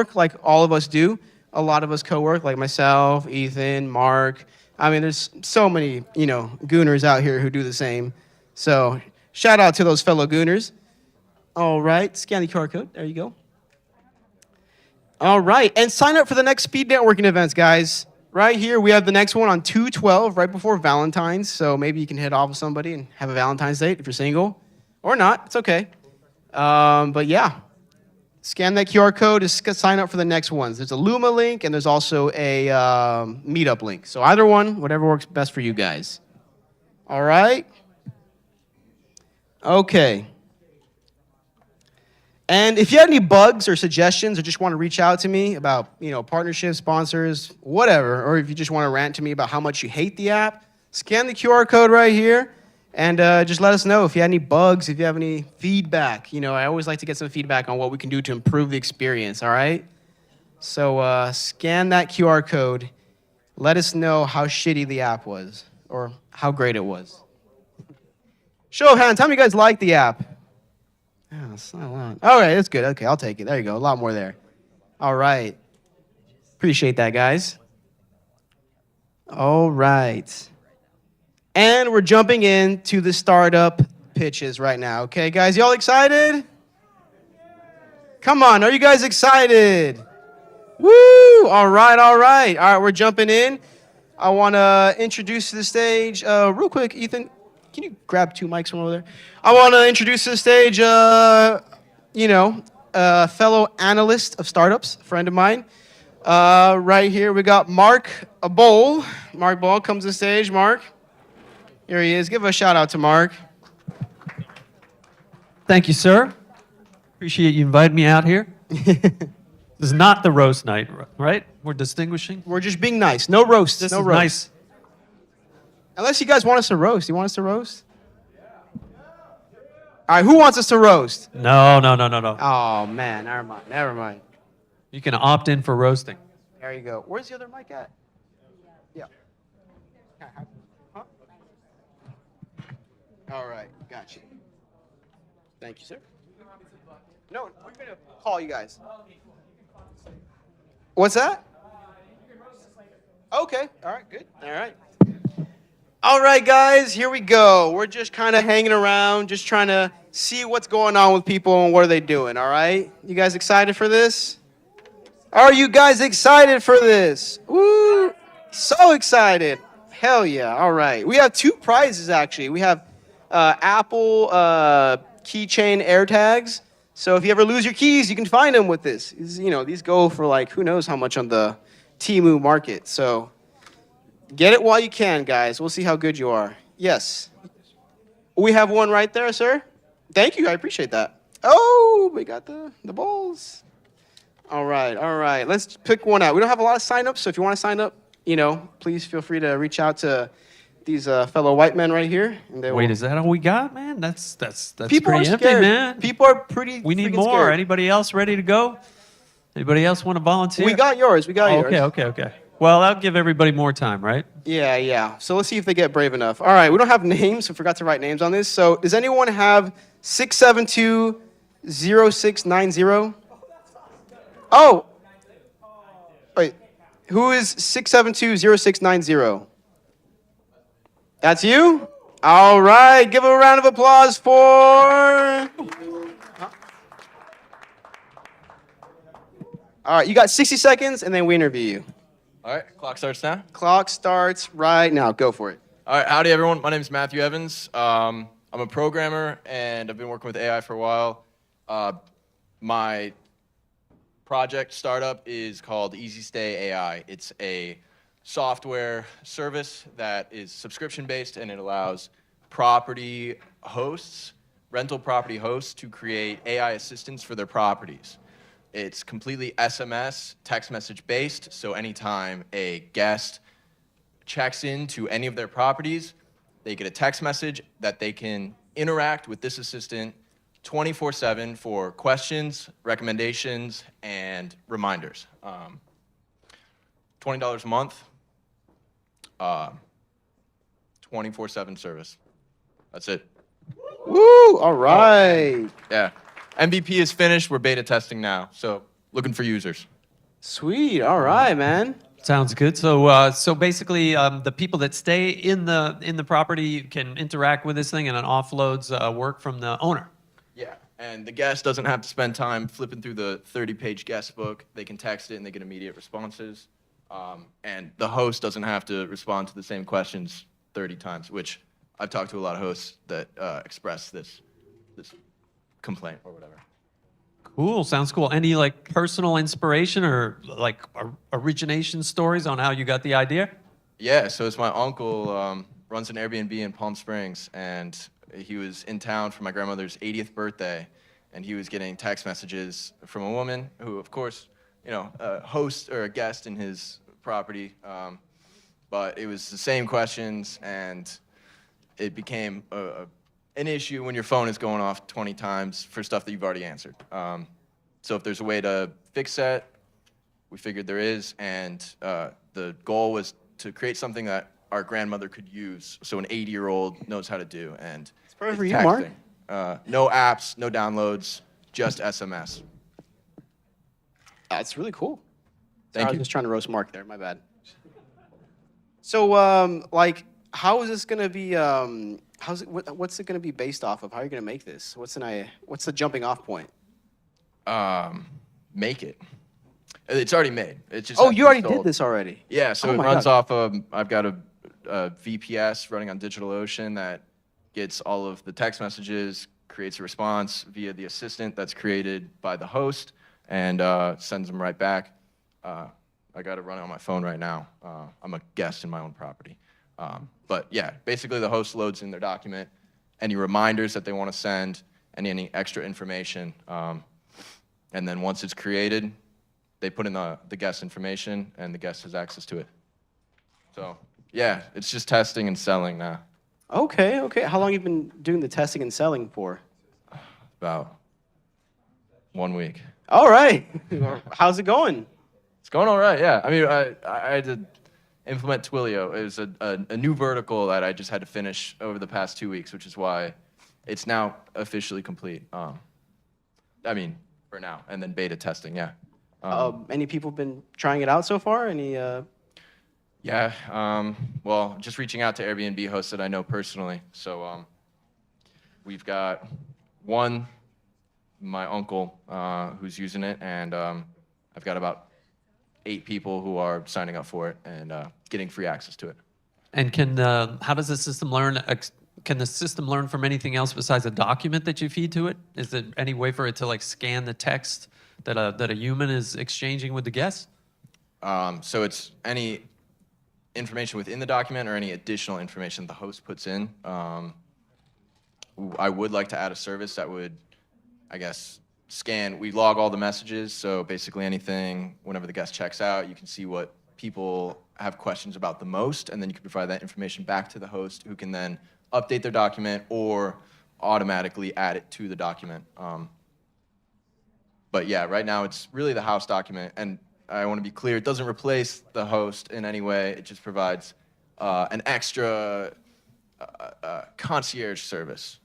co-work like all of us do. A lot of us co-work, like myself, Ethan, Mark. I mean, there's so many, gooners out here who do the same. So shout out to those fellow gooners. All right, scan the QR code. There you go. All right, and sign up for the next speed networking events, guys. Right here, we have the next one on 2/12, right before Valentines. So maybe you can hit off with somebody and have a Valentine's date if you're single. Or not, it's okay. But yeah, scan that QR code to sign up for the next ones. There's a Luma link, and there's also a Meetup link. So either one, whatever works best for you guys. All right? Okay. And if you have any bugs or suggestions or just want to reach out to me about, partnerships, sponsors, whatever, or if you just want to rant to me about how much you hate the app, scan the QR code right here and just let us know if you have any bugs, if you have any feedback. I always like to get some feedback on what we can do to improve the experience, all right? So scan that QR code. Let us know how shitty the app was or how great it was. Show of hands, how many of you guys like the app? Oh, it's not a lot. All right, that's good. Okay, I'll take it. There you go. A lot more there. All right. Appreciate that, guys. All right. And we're jumping into the startup pitches right now. Okay, guys, y'all excited? Come on, are you guys excited? Woo! All right, all right. All right, we're jumping in. I want to introduce to the stage, real quick, Ethan, can you grab 2 mics from over there? I want to introduce to the stage, a fellow analyst of startups, a friend of mine. Right here, we got Mark Bowl. Mark Bowl comes to the stage. Mark, here he is. Give a shout out to Mark. Thank you, sir. Appreciate you inviting me out here. This is not the roast night, right? We're distinguishing. We're just being nice. No roast. This no is roast. nice. Unless you guys want us to roast. You want us to roast? All right, who wants us to roast? No. Oh, man, never mind. You can opt in for roasting. There you go. Where's the other mic at? Yeah. Huh? All right, gotcha. Thank you, sir. No, we're going to call you guys. What's that? Okay, all right, good. All right. All right, guys, here we go. We're just kind of hanging around, just trying to see what's going on with people and what are they doing, all right? You guys excited for this? Are you guys excited for this? Woo! So excited. Hell yeah, all right. We have 2 prizes, actually. We have Apple keychain AirTags. So if you ever lose your keys, you can find them with this. These go for like, who knows how much on the Temu market. So get it while you can, guys. We'll see how good you are. Yes. We have one right there, sir. Thank you. I appreciate that. Oh, we got the balls. All right. Let's pick one out. We don't have a lot of sign-ups, so if you want to sign up, please feel free to reach out to these fellow white men right here. And Wait, is that all we got, man? That's People pretty are empty, scared. man. People are pretty We need freaking more. scared. Anybody else ready to go? Anybody else want to volunteer? We got yours. Okay. Well, I'll give everybody more time, right? Yeah. So let's see if they get brave enough. All right, we don't have names. We forgot to write names on this. So does anyone have 672-0690? Oh. Wait. Who is 672-0690? That's you? All right. Give a round of applause for... All right, you got 60 seconds, and then we interview you. All right, clock starts now. Clock starts right now. Go for it. All right, howdy everyone. My name is Matthew Evans. I'm a programmer, and I've been working with AI for a while. My project startup is called Easy Stay AI. It's a software service that is subscription-based, and it allows rental property hosts, to create AI assistants for their properties. It's completely SMS, text message based, so anytime a guest checks into any of their properties, they get a text message that they can interact with this assistant 24/7 for questions, recommendations, and reminders. $20 a month, 24/7 service. That's it. Woo! All right. Yeah. MVP is finished. We're beta testing now. So looking for users. Sweet. All right, man. Sounds good. So basically, the people that stay in the property can interact with this thing, and it offloads work from the owner. Yeah, and the guest doesn't have to spend time flipping through the 30-page guest book. They can text it, and they get immediate responses. And the host doesn't have to respond to the same questions 30 times, which I've talked to a lot of hosts that express this complaint or whatever. Cool. Sounds cool. Any like personal inspiration or like origination stories on how you got the idea? Yeah, so it's my uncle runs an Airbnb in Palm Springs, and he was in town for my grandmother's 80th birthday, and he was getting text messages from a woman who, of course, a host or a guest in his property, but it was the same questions, and it became an issue when your phone is going off 20 times for stuff that you've already answered. So if there's a way to fix that, we figured there is, and the goal was to create something that our grandmother could use, so an 80-year-old knows how to do. And it's perfect for you, Mark. No apps, no downloads, just SMS. That's really cool. Thank I was you. just trying to roast Mark there. My bad. So, like, how is this gonna be? What's it gonna be based off of? How are you gonna make this? What's the jumping off point? Make it. It's already made. It just Oh, has to you be already sold. did this already. Yeah, so Oh it my runs God. off of, I've got a VPS running on DigitalOcean that gets all of the text messages, creates a response via the assistant that's created by the host, and sends them right back. I got it running on my phone right now. I'm a guest in my own property. But yeah, basically the host loads in their document, any reminders that they want to send, any extra information. And then once it's created, they put in the guest information, and the guest has access to it. So yeah, it's just testing and selling now. Okay. How long have you been doing the testing and selling for? About 1 week. All right. How's it going? It's going all right, yeah. I mean, I had to implement Twilio. It was a new vertical that I just had to finish over the past 2 weeks, which is why it's now officially complete. I mean, for now, and then beta testing, yeah. Any people been trying it out so far? Any? Yeah, well, just reaching out to Airbnb hosts that I know personally. So we've got one, my uncle, who's using it, and I've got about 8 people who are signing up for it and getting free access to it. And how does the system learn? Can the system learn from anything else besides a document that you feed to it? Is there any way for it to like scan the text that a human is exchanging with the guest? So it's any information within the document or any additional information the host puts in. I would like to add a service that would, I guess, scan. We log all the messages, so basically anything, whenever the guest checks out, you can see what people have questions about the most, and then you can provide that information back to the host, who can then update their document or automatically add it to the document. But yeah, right now it's really the house document, and I want to be clear, it doesn't replace the host in any way. It just provides an extra concierge service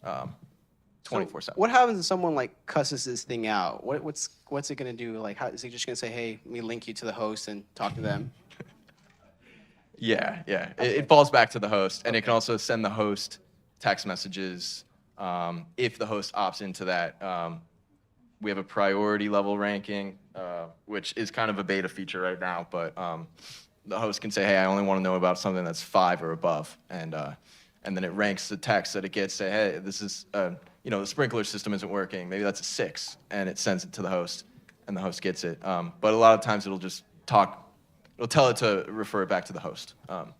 24/7. What happens if someone like cusses this thing out? What's it gonna do? Like, how is it just gonna say, "Hey, let me link you to the host and talk to them"? Yeah. It falls back to the host, and it can also send the host text messages if the host opts into that. We have a priority level ranking, which is kind of a beta feature right now, but the host can say, hey, I only want to know about something that's 5 or above, and then it ranks the text that it gets, say, hey, this is, the sprinkler system isn't working, maybe that's a 6, and it sends it to the host, and the host gets it. But a lot of times it'll just it'll tell it to refer it back to the host. How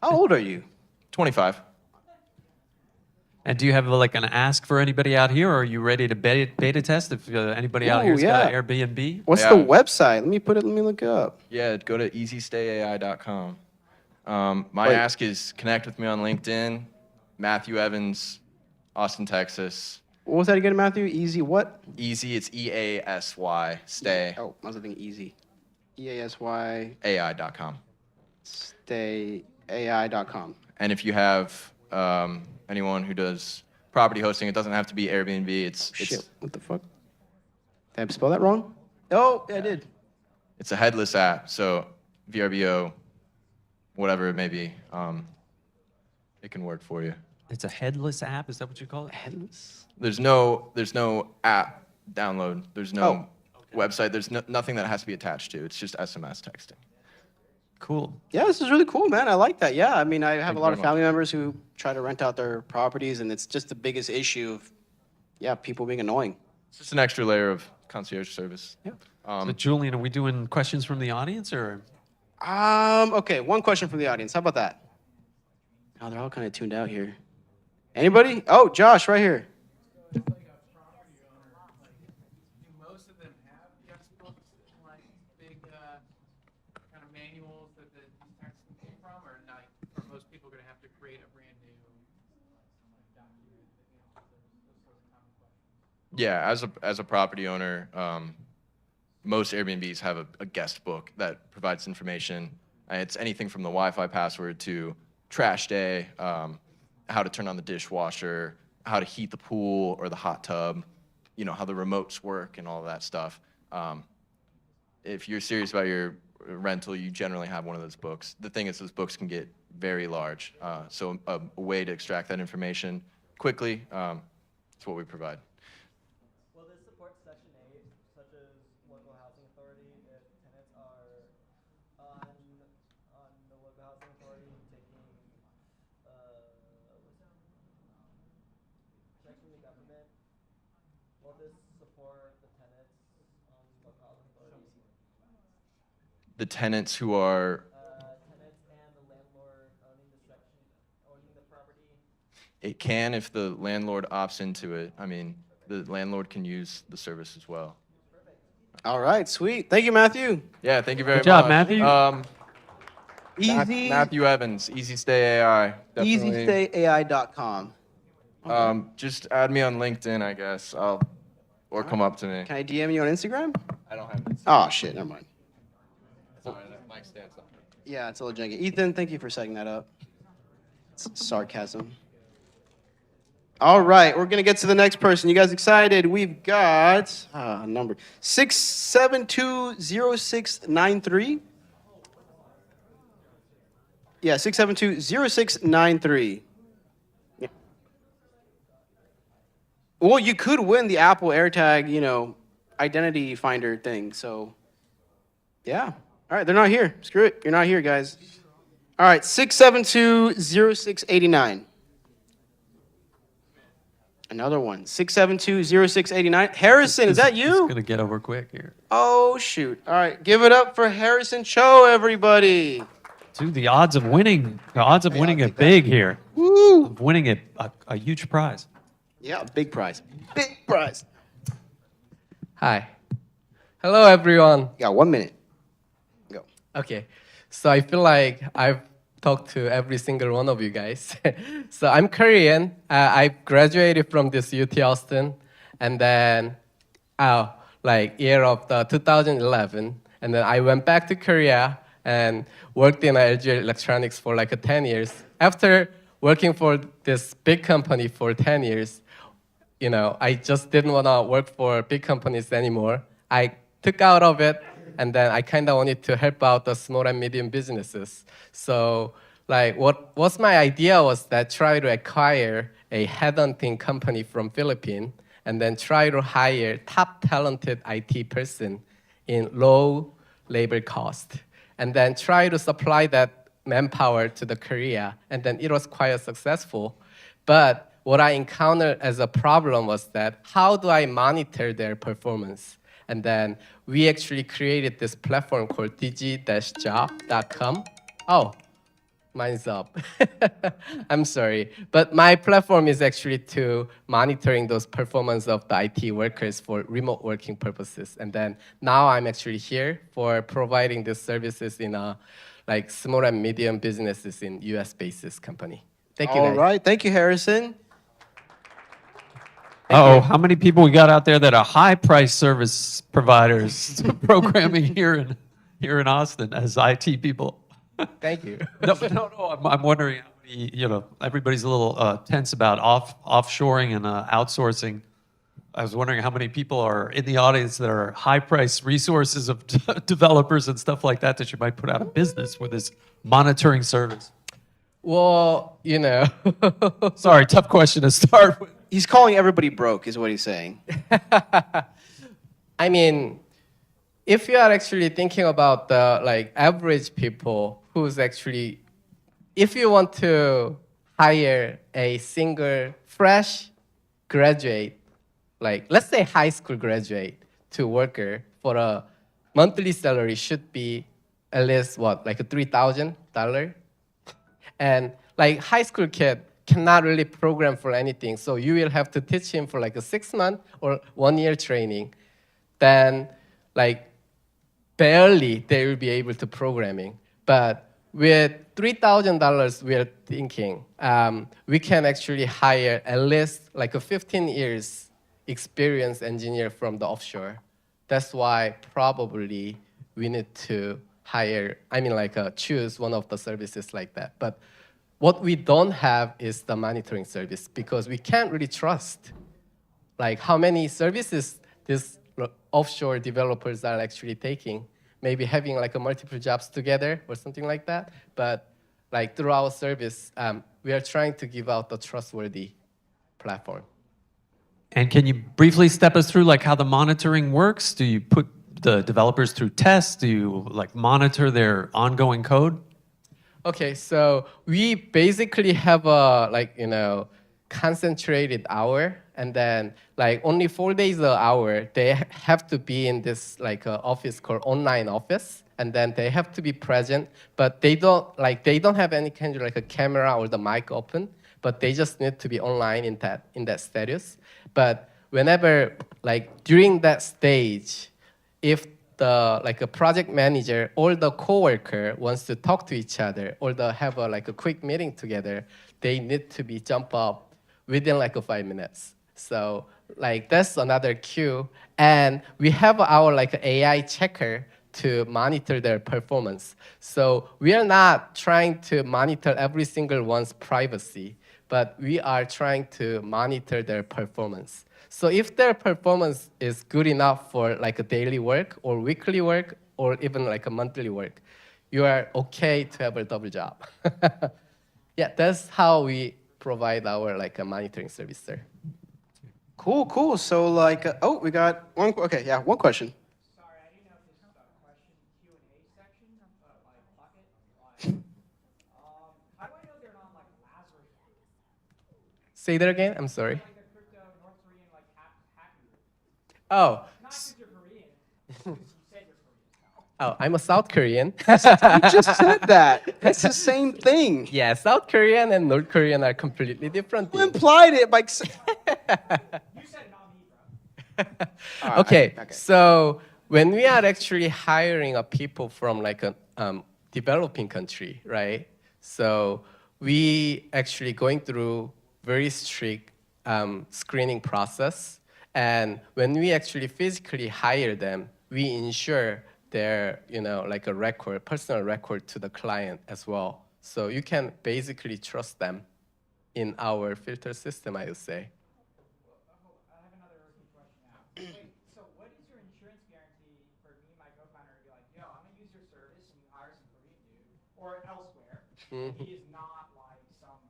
old are you? 25. And do you have like an ask for anybody out here, or are you ready to beta test if anybody out Ooh, here's got yeah. Airbnb? What's Yeah. the website? Let me look it up. Yeah, go to easystayai.com. My Wait. ask is connect with me on LinkedIn, Matthew Evans, Austin, Texas. What was that again, Matthew? Easy what? Easy, it's EASY, stay, Oh, I was thinking easy. EASY AI.com. stay AI.com. And if you have anyone who does property hosting, it doesn't have to be Airbnb. It's Shit, what the fuck? Did I spell that wrong? Oh, I did. It's a headless app, so VRBO, whatever it may be, it can work for you. It's a headless app. Is that what you call it? Headless. There's no app download. There's no Oh. website. There's nothing that has to be attached to. It's just SMS texting. Cool. Yeah, this is really cool, man. I like that. Yeah, I mean, I have Thank a you lot very of much. family members who try to rent out their properties, and it's just the biggest issue of, yeah, people being annoying. It's just an extra layer of concierge service. Yeah. So Julian, are we doing questions from the audience or? Okay, one question from the audience. How about that? Oh, they're all kind of tuned out here. Anybody? Oh, Josh, right here. Do most of them have guest books, like big kind of manuals that these texts came from, or not? Or most people going to have to create a brand new document that answers those sort of common questions? Yeah, as a property owner, most Airbnbs have a guest book that provides information. It's anything from the Wi-Fi password to trash day, how to turn on the dishwasher, how to heat the pool or the hot tub, you know, how the remotes work and all of that stuff. If you're serious about your rental, you generally have one of those books. The thing is, those books can get very large. So a way to extract that information quickly is what we provide. Will this support Section 8, such as local housing authority, if tenants are on the local housing authority taking checks from the government? Will this support the tenants on local housing authority? The tenants who are, Tenants and the landlord owning the property. it can if the landlord opts into it. I mean, the landlord can use the service as well. All right, sweet. Thank you, Matthew. Yeah, thank you very Good job, much. Matthew. Easy, Matthew Evans, Easy Stay AI. Definitely. easystayai.com. Just add me on LinkedIn, I guess. Or come up to me. Can I DM you on Instagram? I don't have it. Oh, shit, never mind. Sorry, that mic stands up. Yeah, it's a little janky. Ethan, thank you for setting that up. It's sarcasm. All right, we're going to get to the next person. You guys excited? We've got a number 6720693. Yeah, 6720693. Yeah. Well, you could win the Apple AirTag, you know, identity finder thing. So, yeah. All right, they're not here. Screw it. You're not here, guys. All right, 6720689. Another one, 6720689. Harrison, is that It's you? gonna get over quick here. Oh, shoot. All right, give it up for Harrison Cho, everybody. Dude, the odds of winning I'll it take big here. Woo. Of winning it a huge prize. Yeah, big prize. Big prize. Hi. Hello, everyone. You got 1 minute. Go. Okay. So I feel like I've talked to every single one of you guys. So I'm Korean. I graduated from this UT Austin, and then, year of the 2011, and then I went back to Korea and worked in LG Electronics for like 10 years. After working for this big company for 10 years, you know, I just didn't want to work for big companies anymore. I took out of it, and then I kind of wanted to help out the small and medium businesses. So, like, what was my idea was that try to acquire a headhunting company from Philippines, and then try to hire top talented IT person in low labor cost, and then try to supply that manpower to the Korea, and then it was quite successful. But what I encountered as a problem was that how do I monitor their performance? And then we actually created this platform called digi-job.com. Oh, mine's up. I'm sorry. But my platform is actually to monitoring those performance of the IT workers for remote working purposes. And then now I'm actually here for providing these services in like small and medium businesses in US basis company. Thank you, All guys. right. Thank you, Harrison. Oh, how many people we got out there that are high price service providers programming here in Austin as IT people? Thank you. No. I'm wondering, you know, everybody's a little tense about offshoring and outsourcing. I was wondering how many people are in the audience that are high-priced resources of developers and stuff like that that you might put out of business with this monitoring service. Well, you know, Sorry, tough question to start with. He's calling everybody broke, is what he's saying. I mean, if you are actually thinking about the like average people who's actually, if you want to hire a single fresh graduate, like let's say high school graduate to worker for a monthly salary should be at least what, like a $3,000? And like high school kid cannot really program for anything. So you will have to teach him for like a 6-month or 1-year training. Then like barely they will be able to programming. But with $3,000, we are thinking we can actually hire at least like a 15 years experienced engineer from the offshore. That's why probably we need to hire, choose one of the services like that. But what we don't have is the monitoring service because we can't really trust like how many services these offshore developers are actually taking. Maybe having like a multiple jobs together or something like that. But like through our service, we are trying to give out the trustworthy platform. And can you briefly step us through like how the monitoring works? Do you put the developers through tests? Do you like monitor their ongoing code? Okay, so we basically have a concentrated hour, and then like only 4 days an hour they have to be in this like office called online office, and then they have to be present, but they don't have any kind of like a camera or the mic open, but they just need to be online in that status. But whenever like during that stage, if the like a project manager or the coworker wants to talk to each other or they have a quick meeting together, they need to be jump up within like 5 minutes. So like that's another queue, and we have our like AI checker to monitor their performance. So we are not trying to monitor every single one's privacy, but we are trying to monitor their performance. So if their performance is good enough for like a daily work or weekly work or even like a monthly work, you are okay to have a double job. Yeah, that's how we provide our like a monitoring service, sir. Cool. So like, we got one. Okay, yeah, one question. Sorry, I didn't know if this was a question Q&A section of like Pocket. How do I know they're not like Lazarus? Say that again. I'm sorry. Like a crypto North Korean like hacker group. Oh, Not because you're Korean, because you said you're Korean. oh, I'm a South Korean. You just said that. It's the same thing. Yeah, South Korean and North Korean are completely different You things. implied it by. You said it, not me, bro. All right, Okay, okay. so when we are actually hiring a people from like a developing country, right? So we actually going through very strict screening process, and when we actually physically hire them, we ensure their like a record, personal record to the client as well. So you can basically trust them in our filter system, I would say. I have another urgent question now. Wait, so what is your insurance guarantee for me and my co-founder to be like, yo, I'm gonna use your service and you hire some Korean dude or elsewhere. He is not like some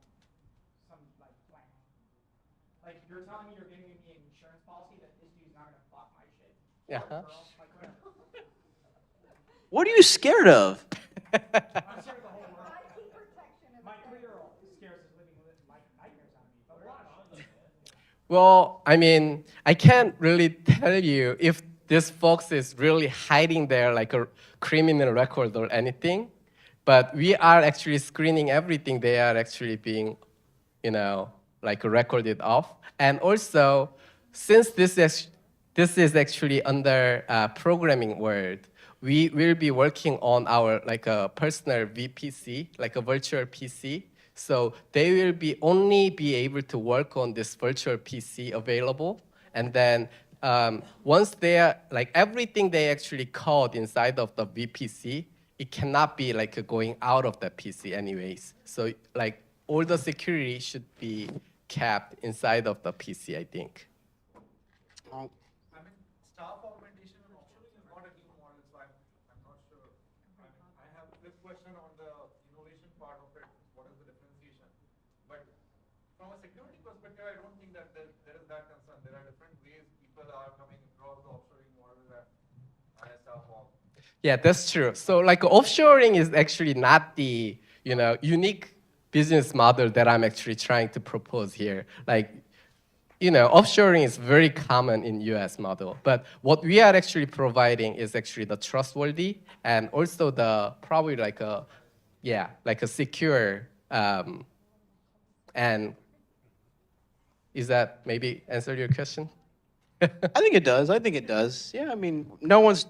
like plan. Like you're telling me you're giving me an insurance policy that this dude's not gonna fuck my shit. Yeah. Or girl, like whatever. What are you scared of? I'm scared of the whole world. My 3-year-old scares his living like nightmares out of me. But what? Well, I mean, I can't really tell you if this folks is really hiding their like a criminal record or anything, but we are actually screening everything they are actually being, like recorded off. And also, since this is actually under programming world, we will be working on our like a personal VPC, like a virtual PC. So they will only be able to work on this virtual PC available. And then once they are, like everything they actually code inside of the VPC, it cannot be like going out of the PC anyways. So like all the security should be kept inside of the PC, I think. Oh, I mean, staff augmentation and offshoring is not a new model, so I'm not sure. I mean, I have a flip question on the innovation part of it. What is the differentiation? But from a security perspective, I don't think that there is that concern. There are different ways people are coming across the offshoring model that ISR form. Yeah, that's true. So like offshoring is actually not the unique business model that I'm actually trying to propose here. Like, offshoring is very common in US model, but what we are actually providing is actually the trustworthy and also the probably like a secure and is that maybe answer your question? I think it does. I think it does. Yeah, I mean, no one's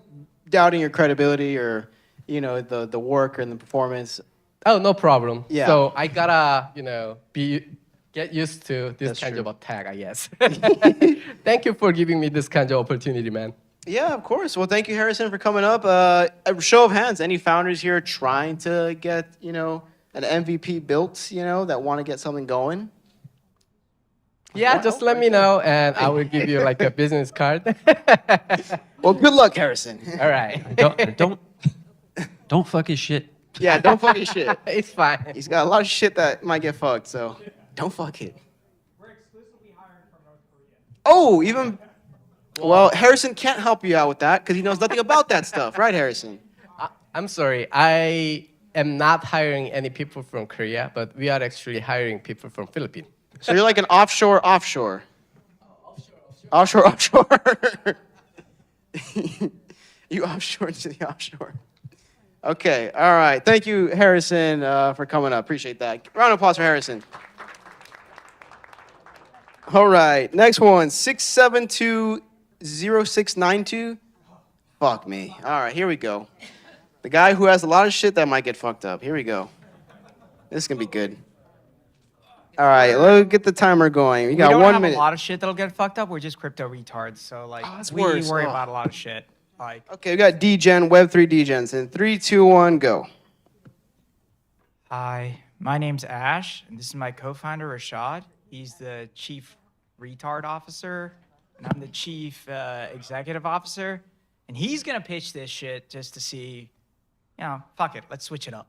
doubting your credibility or, the work and the performance. Oh, no problem. Yeah. So I gotta, get used to this That's kind true. of attack, I guess. Thank you for giving me this kind of opportunity, man. Yeah, of course. Well, thank you, Harrison, for coming up. A show of hands. Any founders here trying to get, an MVP built, that want to get something going? Yeah, just let me know, and I will give you like a business card. Well, good luck, Harrison. All right. Don't fuck his shit. Yeah, don't fuck his shit. It's fine. He's got a lot of shit that might get fucked, so don't fuck it. We're exclusively hiring from North Korea. Oh, even. Well, Harrison can't help you out with that because he knows nothing about that stuff, right, Harrison? I'm sorry. I am not hiring any people from Korea, but we are actually hiring people from Philippines. So you're like an offshore. Offshore. You offshore to the offshore. Okay, all right. Thank you, Harrison, for coming up. Appreciate that. Round of applause for Harrison. All right, next one, 6720692. Fuck me. All right, here we go. The guy who has a lot of shit that might get fucked up. Here we go. This is gonna be good. All right, let's get the timer going. We got we don't 1 have minute. a lot of shit that'll get fucked up. We're just crypto retards. So like that's we worse. worry Oh. about a lot of shit. Like Okay, we got DGen, Web3 DGens. In 3, 2, 1, go. hi, my name's Ash, and this is my co-founder Rashad. He's the chief retard officer, and I'm the chief executive officer. And he's gonna pitch this shit just to see, fuck it, let's switch it up.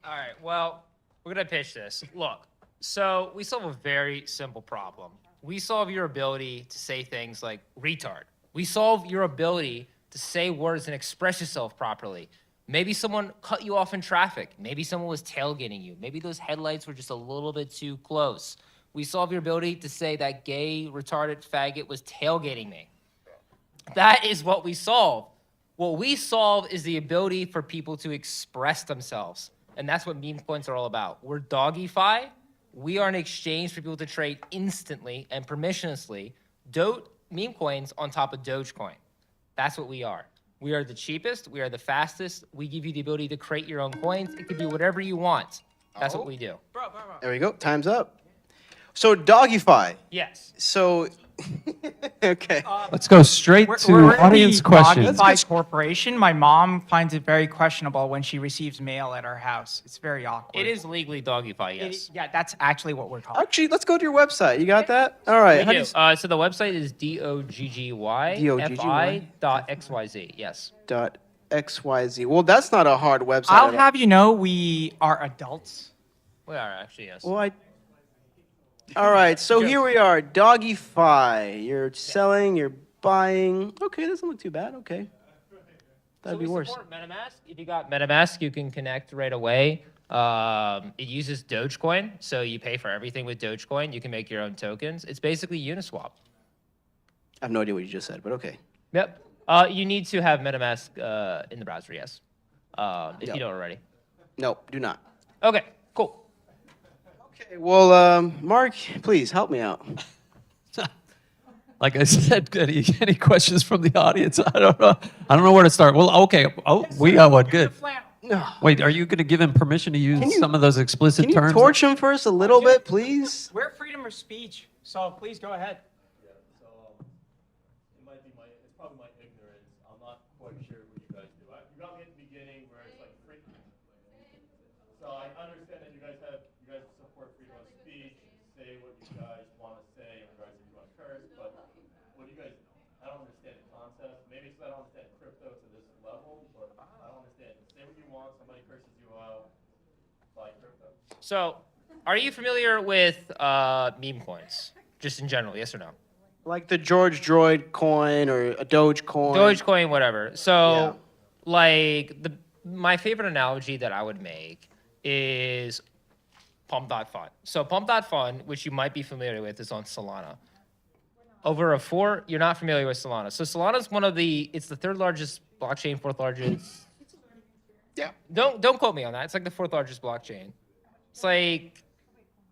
All right, well, we're going to pitch this. Look, so we solve a very simple problem. We solve your ability to say things like retard. We solve your ability to say words and express yourself properly. Maybe someone cut you off in traffic. Maybe someone was tailgating you. Maybe those headlights were just a little bit too close. We solve your ability to say that gay, retarded faggot was tailgating me. That is what we solve. What we solve is the ability for people to express themselves. And that's what meme coins are all about. We're Dogify. We are an exchange for people to trade instantly and permissionlessly meme coins on top of Dogecoin. That's what we are. We are the cheapest. We are the fastest. We give you the ability to create your own coins. It could be whatever you want. That's what we do. There we go. Time's up. So Dogify. Yes. So, okay. Let's go straight to audience questions. Dogify Corporation. My mom finds it very questionable when she receives mail at our house. It's very awkward. It is legally Dogify, yes. Yeah, that's actually what we're called. Actually, let's go to your website. You got that? All right. We do. So the website is DOGGYFI.XYZ. Yes. .xyz. Well, that's not a hard website. I'll at all. have you know we are adults. We are actually, yes. Well, all right. So here we are. Dogify. You're selling. You're buying. Okay, doesn't look too bad. Okay. That'd be we worse. support MetaMask. If you got MetaMask, you can connect right away. It uses Dogecoin, so you pay for everything with Dogecoin. You can make your own tokens. It's basically Uniswap. I have no idea what you just said, but okay. Yep. You need to have MetaMask in the browser, yes. If Yep. you don't already. Nope, do not. Okay, cool. Okay. Well, Mark, please help me out. Like I said, any questions from the audience? I don't know where to start. Well, okay. Oh, we got one. Good. No. Wait, are you going to give him permission to use some of those explicit Can you terms? torch him first a little bit, please? We're freedom of speech, so please go ahead. It's probably my ignorance. I'm not quite sure what you guys do. You got me at the beginning where it's like free. So I understand that you guys support freedom of speech, say what you guys want to say in regards to you want to curse, but somebody curses you out, buy crypto. So, are you familiar with meme coins, just in general? Yes or no? Like the George Droid coin or a Dogecoin. Dogecoin, whatever. So, like my favorite analogy that I would make is Pump.Fun. So Pump.Fun, which you might be familiar with, is on Solana. You're not familiar with Solana. So Solana's it's the third largest blockchain, fourth largest. Yeah. Don't quote me on that. It's like the fourth largest blockchain.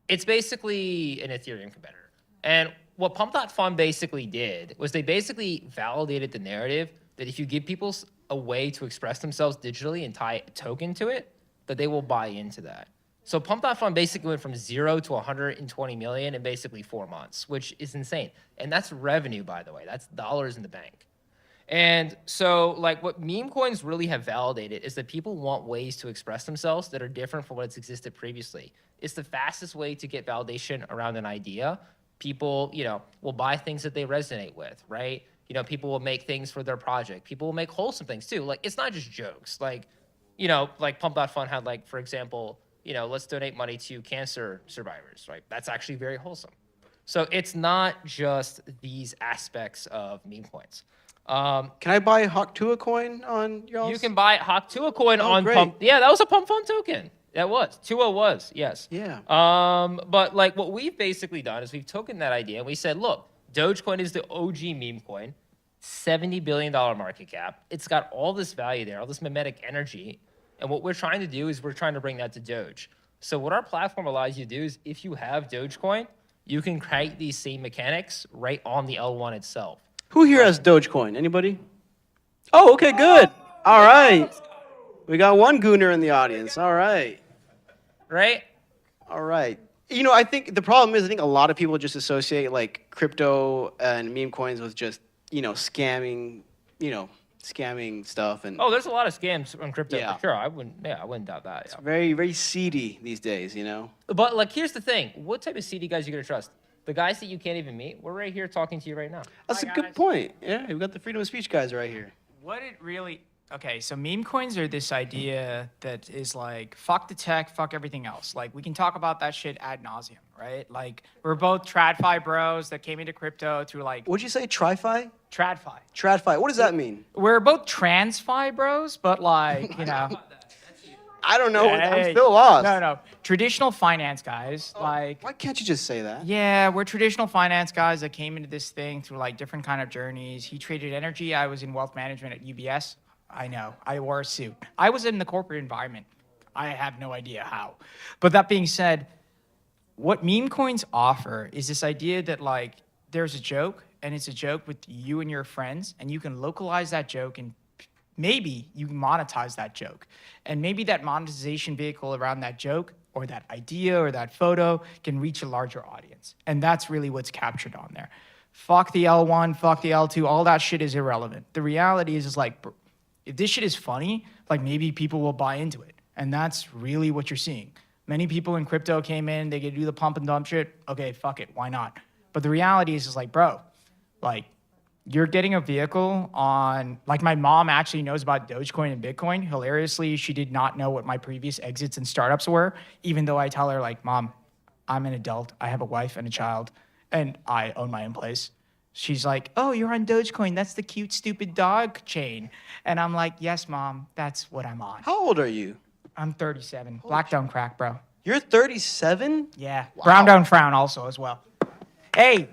It's basically an Ethereum competitor. And what Pump.Fun basically did was they basically validated the narrative that if you give people a way to express themselves digitally and tie a token to it, that they will buy into that. So Pump.Fun basically went from 0 to 120 million in basically 4 months, which is insane. And that's revenue, by the way. That's dollars in the bank. And so, like, what meme coins really have validated is that people want ways to express themselves that are different from what's existed previously. It's the fastest way to get validation around an idea. People, will buy things that they resonate with, right? People will make things for their project. People will make wholesome things too. Like, it's not just jokes. Like Pump.Fun had, like, for example, let's donate money to cancer survivors, right? That's actually very wholesome. So it's not just these aspects of meme coins. Can I buy Hawk2a coin on y'all? You can buy Hawk2a coin on great. Pump. Yeah, that was a Pump Fun token. That was. Tua was, yes. Yeah. But like what we've basically done is we've taken that idea and we said, look, Dogecoin is the OG meme coin, $70 billion market cap. It's got all this value there, all this mimetic energy. And what we're trying to do is we're trying to bring that to Doge. So what our platform allows you to do is if you have Dogecoin, you can create these same mechanics right on the L1 itself. Who here has Dogecoin? Anybody? Oh, okay, good. All right. We got one gooner in the audience. All right. Right? All right. I think the problem is I think a lot of people just associate like crypto and meme coins with just, scamming, scamming stuff and Oh, there's a lot of scams on crypto Yeah. for sure. I wouldn't doubt that. it's Yeah. very, very seedy these days, But like, here's the thing: what type of CD guys are you gonna trust? The guys that you can't even meet. We're right here talking to you right now. That's a Hi, good guys. point. Yeah, we've got the freedom of speech guys right here. What it really okay, so meme coins are this idea that is like fuck the tech, fuck everything else. Like we can talk about that shit ad nauseum, right? Like we're both TradFi bros that came into crypto through like What'd you say? TriFi? TradFi. TradFi. What does that mean? We're both TransFi bros, but like, I don't know. I'm Hey, still lost. No. Traditional finance guys, like Why can't you just say that? yeah, we're traditional finance guys that came into this thing through like different kind of journeys. He traded energy. I was in wealth management at UBS. I know. I wore a suit. I was in the corporate environment. I have no idea how. But that being said, what meme coins offer is this idea that like there's a joke and it's a joke with you and your friends and you can localize that joke and maybe you monetize that joke. And maybe that monetization vehicle around that joke or that idea or that photo can reach a larger audience. And that's really what's captured on there. Fuck the L1, fuck the L2, all that shit is irrelevant. The reality is like, if this shit is funny, like maybe people will buy into it. And that's really what you're seeing. Many people in crypto came in, they could do the pump and dump shit. Okay, fuck it, why not? But the reality is like, bro, like you're getting a vehicle on, like my mom actually knows about Dogecoin and Bitcoin. Hilariously, she did not know what my previous exits and startups were, even though I tell her like, Mom, I'm an adult, I have a wife and a child, and I own my own place. She's like, oh, you're on Dogecoin. That's the cute, stupid dog chain. And I'm like, yes, Mom, that's what I'm on. How old are you? I'm 37. Black don't crack, bro. You're 37? Yeah. Brown don't frown also as well. Hey,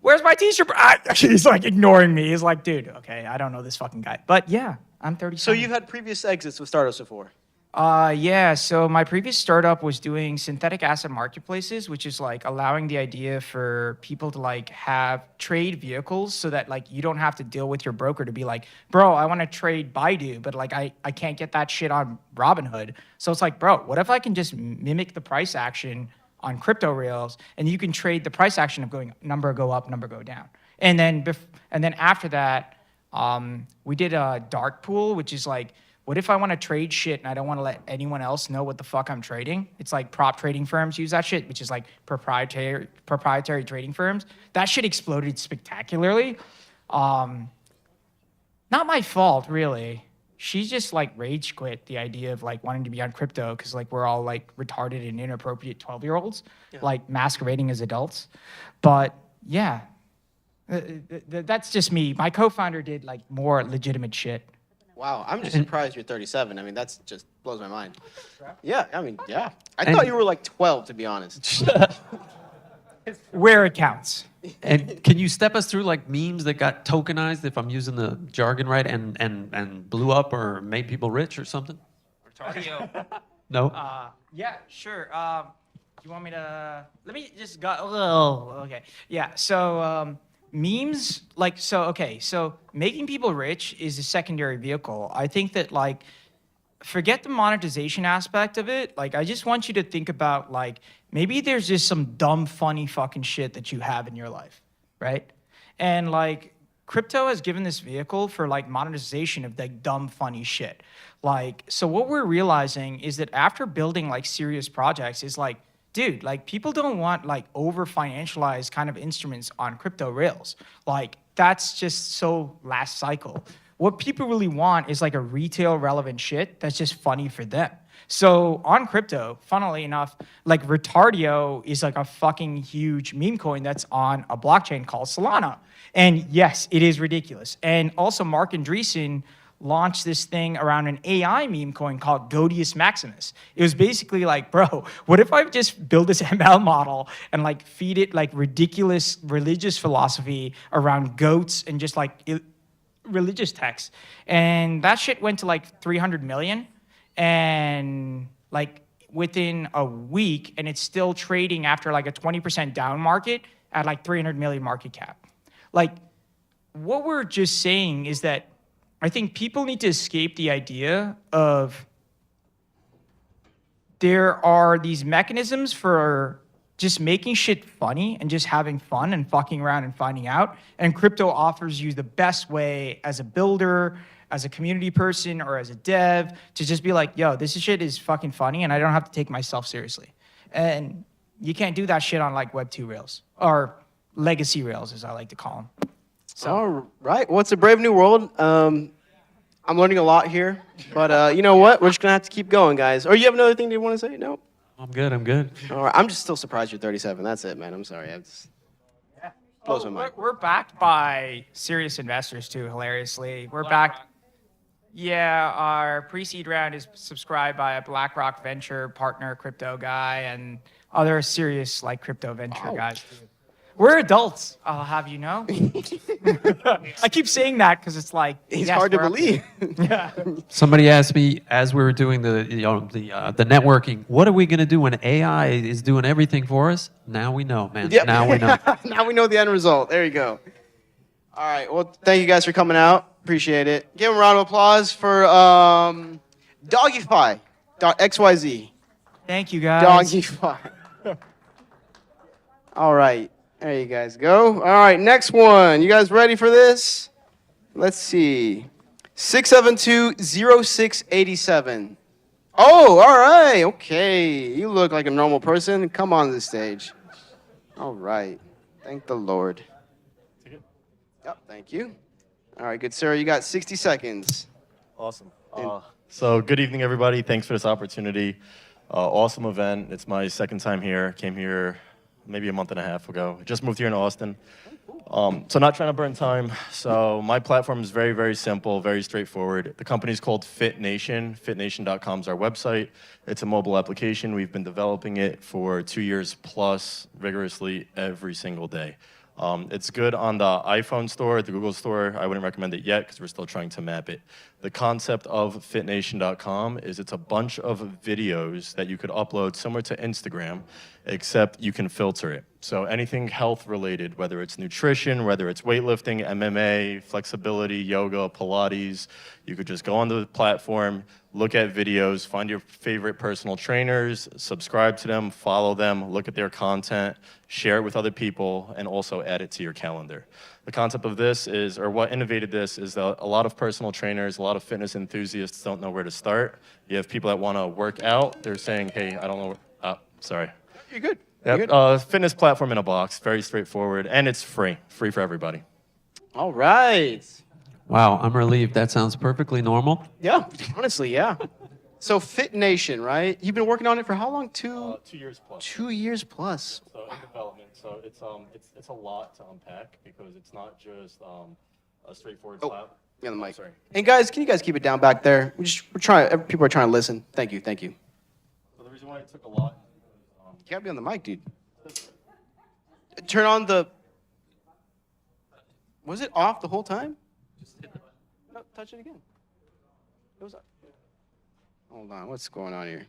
where's my t-shirt? He's like ignoring me. He's like, dude, okay, I don't know this fucking guy. But yeah, I'm 37. So you've had previous exits with startups before? Yeah, so my previous startup was doing synthetic asset marketplaces, which is like allowing the idea for people to like have trade vehicles so that like you don't have to deal with your broker to be like, bro, I want to trade Baidu, but like I can't get that shit on Robinhood. So it's like, bro, what if I can just mimic the price action on crypto rails and you can trade the price action of going number go up, number go down. And then after that, we did a dark pool, which is like, what if I want to trade shit and I don't want to let anyone else know what the fuck I'm trading? It's like prop trading firms use that shit, which is like proprietary trading firms. That shit exploded spectacularly. Not my fault, really. she just like rage quit the idea of like wanting to be on crypto because like we're all like retarded and inappropriate 12-year-olds, like masquerading as adults. But yeah, that's just me. My co-founder did like more legitimate shit. Wow, I'm just surprised you're 37. I mean, that's just blows my mind. Yeah, I mean, yeah. I And- thought you were like 12, to be honest. Where it counts. And can you step us through like memes that got tokenized, if I'm using the jargon right, and blew up or made people rich or something? Retardeo. No. Yeah, sure. You want me to? Let me just go. Oh, okay. Yeah. So memes, like, so making people rich is a secondary vehicle. I think that like, forget the monetization aspect of it. Like, I just want you to think about like maybe there's just some dumb, funny fucking shit that you have in your life, right? And like, crypto has given this vehicle for like monetization of like dumb, funny shit. Like, so what we're realizing is that after building like serious projects is like, dude, like people don't want like over financialized kind of instruments on crypto rails. Like that's just so last cycle. What people really want is like a retail relevant shit that's just funny for them. So on crypto, funnily enough, like Retardeo is like a fucking huge meme coin that's on a blockchain called Solana. And yes, it is ridiculous. And also Mark Andreessen launched this thing around an AI meme coin called Godius Maximus. It was basically like, bro, what if I just build this ML model and like feed it like ridiculous religious philosophy around goats and just like religious texts? And that shit went to like 300 million. And like within a week, and it's still trading after like a 20% down market at like 300 million market cap. Like what we're just saying is that I think people need to escape the idea of there are these mechanisms for just making shit funny and just having fun and fucking around and finding out. And crypto offers you the best way as a builder, as a community person, or as a dev to just be like, yo, this shit is fucking funny and I don't have to take myself seriously. And you can't do that shit on like Web 2 rails or legacy rails, as I like to call them. So. All right. Well, it's a brave new world. I'm learning a lot here, but you know what? We're just gonna have to keep going, guys. Or you have another thing you want to say? No. I'm good. I'm good. All right. I'm just still surprised you're 37. That's it, man. I'm sorry. Blows my mind. We're backed by serious investors too, hilariously. We're backed. Yeah, our pre-seed round is subscribed by a BlackRock venture partner crypto guy and other serious like crypto venture guys too. We're adults, I'll have you know. I keep saying that because it's like It's yes, hard to we're up believe. there. Yeah. Somebody asked me as we were doing the networking, what are we going to do when AI is doing everything for us? Now we know, man. Yep. Now we know. Now we know the end result. There you go. All right. Well, thank you guys for coming out. Appreciate it. Give them a round of applause for Dogify.xyz. Thank you guys. Dogify. All right. There you guys go. All right. Next one. You guys ready for this? Let's see. 672-0687. Oh, all right. Okay. You look like a normal person. Come on this stage. All right. Thank the Lord. Yep. Thank you. All right, good sir. You got 60 seconds. Awesome. So good evening, everybody. Thanks for this opportunity. Awesome event. It's my second time here. Came here maybe a month and a half ago. Just moved here in Austin. So not trying to burn time. So my platform is very, very simple, very straightforward. The company is called FitNation. FitNation.com is our website. It's a mobile application. We've been developing it for 2 years plus rigorously every single day. It's good on the iPhone store, the Google store. I wouldn't recommend it yet because we're still trying to map it. The concept of fitnation.com is it's a bunch of videos that you could upload similar to Instagram, except you can filter it. So anything health related, whether it's nutrition, whether it's weightlifting, MMA, flexibility, yoga, Pilates, you could just go on the platform, look at videos, find your favorite personal trainers, subscribe to them, follow them, look at their content, share it with other people, and also add it to your calendar. The concept of this is, or what innovated this, is that a lot of personal trainers, a lot of fitness enthusiasts don't know where to start. You have people that want to work out. They're saying, hey, I don't know, sorry. You're good. Yep. Fitness platform in a box, very straightforward, and it's free for everybody. All right. Wow, I'm relieved. That sounds perfectly normal. Yeah, honestly, yeah. So Fit Nation, right? You've been working on it for how long? 2 years plus. 2 years plus. So in development, so it's a lot to unpack because it's not just a straightforward Oh, slap. yeah, the mic. Sorry. And guys, can you guys keep it down back there? We're trying. People are trying to listen. Thank you, thank you. So the reason why it took a lot. You gotta be on the mic, dude. Turn on the. Was it off the whole time? No, touch it again. It was. Hold on, what's going on here?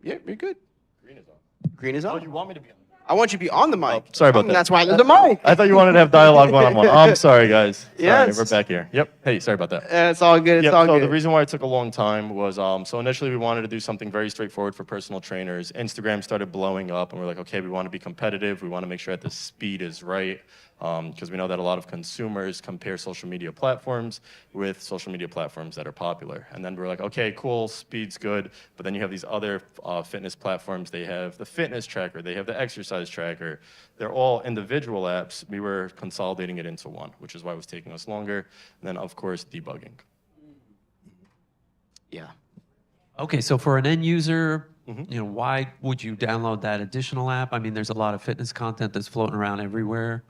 Yeah, you're good. Green is on. Green is Oh, on. you want me to be on? I want you to be on the mic. Oh, sorry about that. That's why there's a mic. I thought you wanted to have dialogue one-on-one. I'm sorry, guys. Sorry, Yes. we're back here. Yep. Hey, sorry about that. It's all good. It's Yep, all so good. the reason why it took a long time was, so initially we wanted to do something very straightforward for personal trainers. Instagram started blowing up, and we're like, okay, we want to be competitive. We want to make sure that the speed is right, because we know that a lot of consumers compare social media platforms with social media platforms that are popular. And then we're like, okay, cool, speed's good, but then you have these other fitness platforms. They have the fitness tracker. They have the exercise tracker. They're all individual apps. We were consolidating it into one, which is why it was taking us longer. And then, of course, debugging. Yeah. Okay, so for an end user, why would you download that additional app? I mean, there's a lot of fitness content that's floating around everywhere.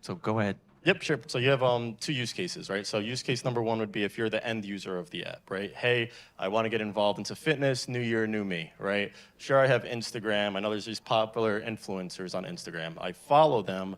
So go ahead. Yep, sure. So you have 2 use cases, right? So use case number 1 would be if you're the end user of the app, right? Hey, I want to get involved into fitness, new year, new me, right? Sure, I have Instagram. I know there's these popular influencers on Instagram. I follow them.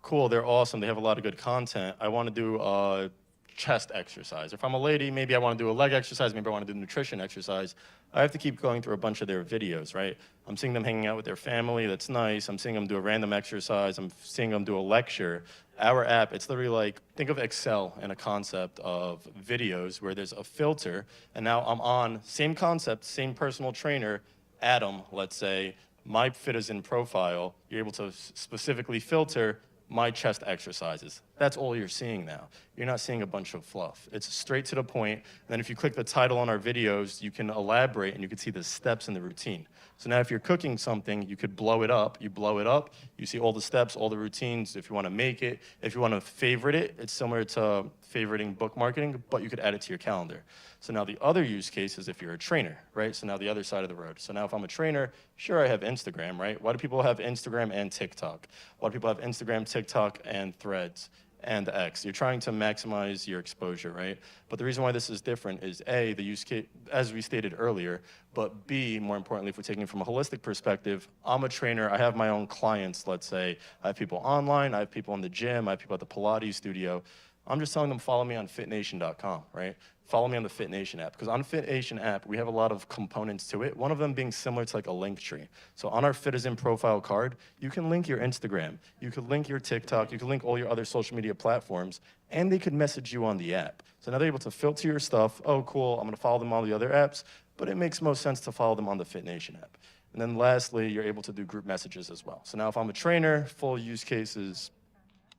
Cool, they're awesome. They have a lot of good content. I want to do a chest exercise. If I'm a lady, maybe I want to do a leg exercise. Maybe I want to do nutrition exercise. I have to keep going through a bunch of their videos, right? I'm seeing them hanging out with their family. That's nice. I'm seeing them do a random exercise. I'm seeing them do a lecture. Our app, it's literally like, think of Excel in a concept of videos where there's a filter, and now I'm on, same concept, same personal trainer, Adam, let's say, my fit is in profile. You're able to specifically filter my chest exercises. That's all you're seeing now. You're not seeing a bunch of fluff. It's straight to the point. And then if you click the title on our videos, you can elaborate and you can see the steps in the routine. So now if you're cooking something, you could blow it up. You blow it up, you see all the steps, all the routines. If you want to make it, if you want to favorite it, it's similar to favoriting book marketing, but you could add it to your calendar. So now the other use case is if you're a trainer, right? So now the other side of the road. So now if I'm a trainer, sure, I have Instagram, right? Why do people have Instagram and TikTok? Why do people have Instagram, TikTok, and Threads? And X. You're trying to maximize your exposure, right? But the reason why this is different is A, the use case, as we stated earlier, but B, more importantly, if we're taking it from a holistic perspective, I'm a trainer, I have my own clients, let's say. I have people online, I have people in the gym, I have people at the Pilates studio. I'm just telling them follow me on fitnation.com, right? Follow me on the FitNation app. Because on FitNation app, we have a lot of components to it. One of them being similar to like a link tree. So on our Fit as in profile card, you can link your Instagram, you could link your TikTok, you could link all your other social media platforms, and they could message you on the app. So now they're able to filter your stuff. Oh, cool, I'm gonna follow them on the other apps, but it makes most sense to follow them on the FitNation app. And then lastly, you're able to do group messages as well. So now if I'm a trainer, full use cases,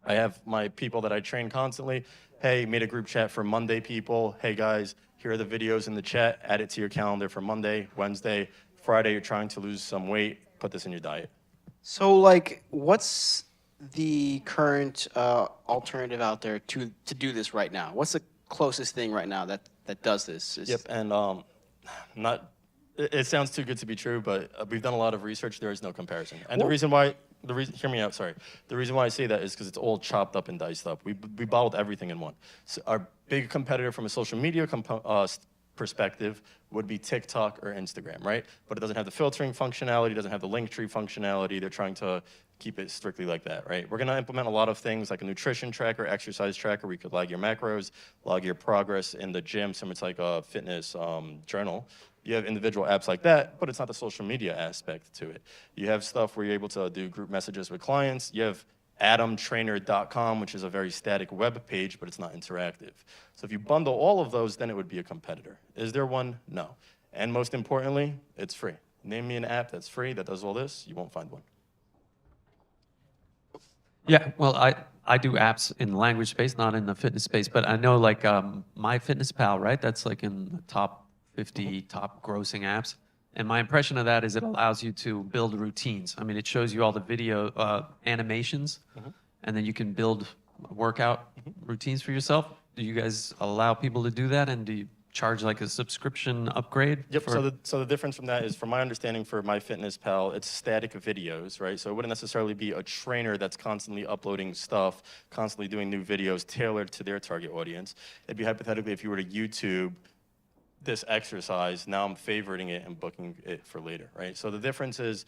I have my people that I train constantly. Hey, made a group chat for Monday people. Hey guys, here are the videos in the chat. Add it to your calendar for Monday, Wednesday, Friday. You're trying to lose some weight. Put this in your diet. So, like, what's the current alternative out there to do this right now? What's the closest thing right now that does this? Yep, and it sounds too good to be true, but we've done a lot of research. There is no comparison. And the reason why, hear me out, sorry. The reason why I say that is because it's all chopped up and diced up. We bottled everything in one. So our big competitor from a social media perspective would be TikTok or Instagram, right? But it doesn't have the filtering functionality, doesn't have the link tree functionality. They're trying to keep it strictly like that, right? We're gonna implement a lot of things like a nutrition tracker, exercise tracker, where you could log your macros, log your progress in the gym, similar to like a fitness journal. You have individual apps like that, but it's not the social media aspect to it. You have stuff where you're able to do group messages with clients. You have adamtrainer.com, which is a very static web page, but it's not interactive. So if you bundle all of those, then it would be a competitor. Is there one? No. And most importantly, it's free. Name me an app that's free that does all this, you won't find one. Yeah, well, I do apps in the language space, not in the fitness space, but I know like MyFitnessPal, right? That's like in the top 50 top grossing apps. And my impression of that is it allows you to build routines. I mean, it shows you all the video animations, and then you can build workout routines for yourself. Do you guys allow people to do that, and do you charge like a subscription upgrade? Yep. So the difference from that is, from my understanding, for MyFitnessPal, it's static videos, right? So it wouldn't necessarily be a trainer that's constantly uploading stuff, constantly doing new videos tailored to their target audience. It'd be hypothetically if you were to YouTube this exercise, now I'm favoriting it and booking it for later, right? So the difference is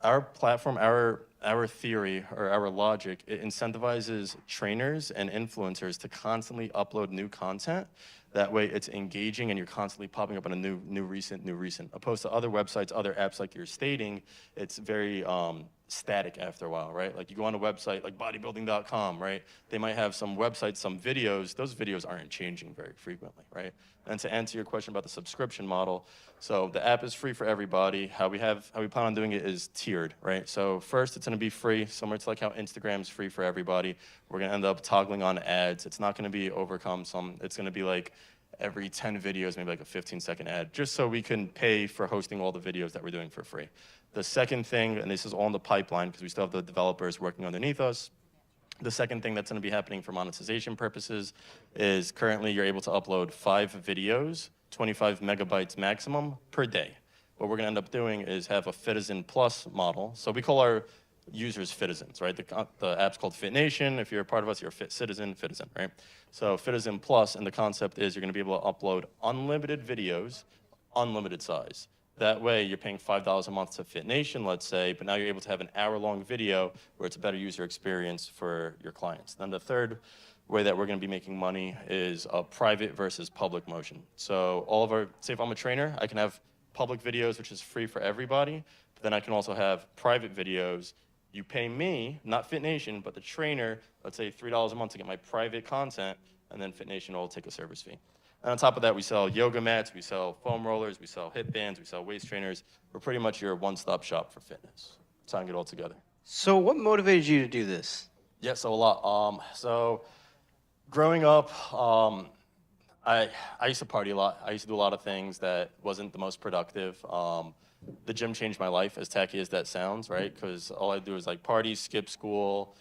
our platform, our theory or our logic, it incentivizes trainers and influencers to constantly upload new content. That way it's engaging and you're constantly popping up on a new recent. Opposed to other websites, other apps like you're stating, it's very static after a while, right? Like you go on a website like bodybuilding.com, right? They might have some websites, some videos. Those videos aren't changing very frequently, right? And to answer your question about the subscription model, so the app is free for everybody. How we plan on doing it is tiered, right? So first it's gonna be free, similar to like how Instagram's free for everybody. We're gonna end up toggling on ads. It's not gonna be overcome some, it's gonna be like every 10 videos, maybe like a 15-second ad, just so we can pay for hosting all the videos that we're doing for free. The second thing, and this is all in the pipeline because we still have the developers working underneath us, the second thing that's going to be happening for monetization purposes is currently you're able to upload 5 videos, 25 megabytes maximum per day. What we're going to end up doing is have a Fitizen Plus model. So we call our users Fitizens, right? The app's called FitNation. If you're a part of us, you're a Fit Citizen, Fitizen, right? So Fitizen Plus, and the concept is you're going to be able to upload unlimited videos, unlimited size. That way, you're paying $5 a month to FitNation, let's say, but now you're able to have an hour-long video where it's a better user experience for your clients. Then the third way that we're going to be making money is a private versus public motion. So all of our, say if I'm a trainer, I can have public videos, which is free for everybody, but then I can also have private videos. You pay me, not FitNation, but the trainer, let's say $3 a month to get my private content, and then FitNation will take a service fee. And on top of that, we sell yoga mats, we sell foam rollers, we sell hip bands, we sell waist trainers. We're pretty much your one-stop shop for fitness. Tying it all together. So what motivated you to do this? Yeah, so a lot. So growing up, I used to party a lot. I used to do a lot of things that wasn't the most productive. The gym changed my life, as tacky as that sounds, right? Because all I do is like party, skip school.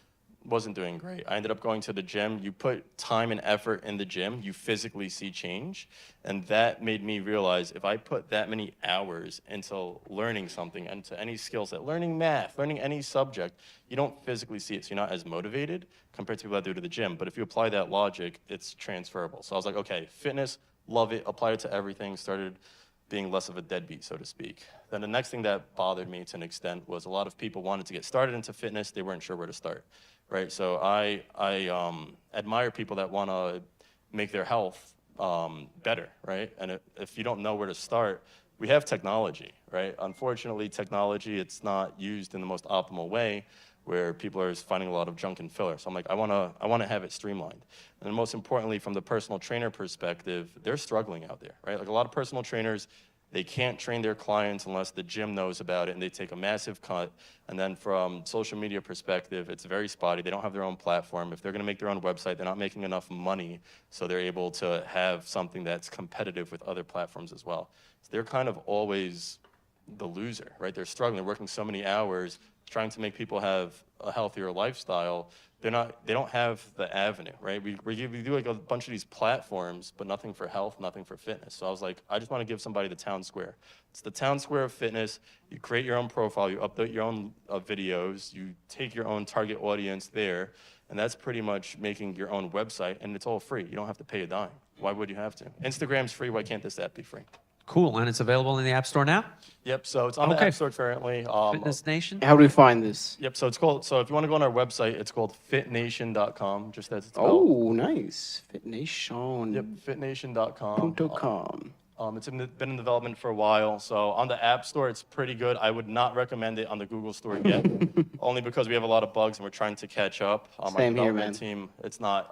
Wasn't doing great. I ended up going to the gym. You put time and effort in the gym, you physically see change. And that made me realize if I put that many hours into learning something, into any skill set, learning math, learning any subject, you don't physically see it. So you're not as motivated compared to people that do it at the gym. But if you apply that logic, it's transferable. So I was like, okay, fitness, love it, applied it to everything, started being less of a deadbeat, so to speak. Then the next thing that bothered me to an extent was a lot of people wanted to get started into fitness. They weren't sure where to start. Right, so I admire people that want to make their health better, right? And if you don't know where to start, we have technology, right? Unfortunately, technology, it's not used in the most optimal way, where people are finding a lot of junk and filler. So I'm like, I want to have it streamlined. And most importantly, from the personal trainer perspective, they're struggling out there, right? Like a lot of personal trainers, they can't train their clients unless the gym knows about it, and they take a massive cut. And then from social media perspective, it's very spotty. They don't have their own platform. If they're gonna make their own website, they're not making enough money, so they're able to have something that's competitive with other platforms as well. So they're kind of always the loser, right? They're struggling, they're working so many hours, trying to make people have a healthier lifestyle. They don't have the avenue, right? We do like a bunch of these platforms, but nothing for health, nothing for fitness. So I was like, I just want to give somebody the town square. It's the town square of fitness. You create your own profile, you upload your own videos, you take your own target audience there, and that's pretty much making your own website, and it's all free. You don't have to pay a dime. Why would you have to? Instagram's free, why can't this app be free? Cool, and it's available in the App Store now? Yep, so it's on the Okay. App Store currently. Fitness Nation? How do we find this? Yep, so it's called, so if you want to go on our website, it's called fitnation.com, just as it's spelled. Oh, nice. Fitnation. Yep, fitnation.com. .com. It's been in development for a while, so on the App Store, it's pretty good. I would not recommend it on the Google Store yet, only because we have a lot of bugs and we're trying to catch up. Our Same here, development man. team, it's not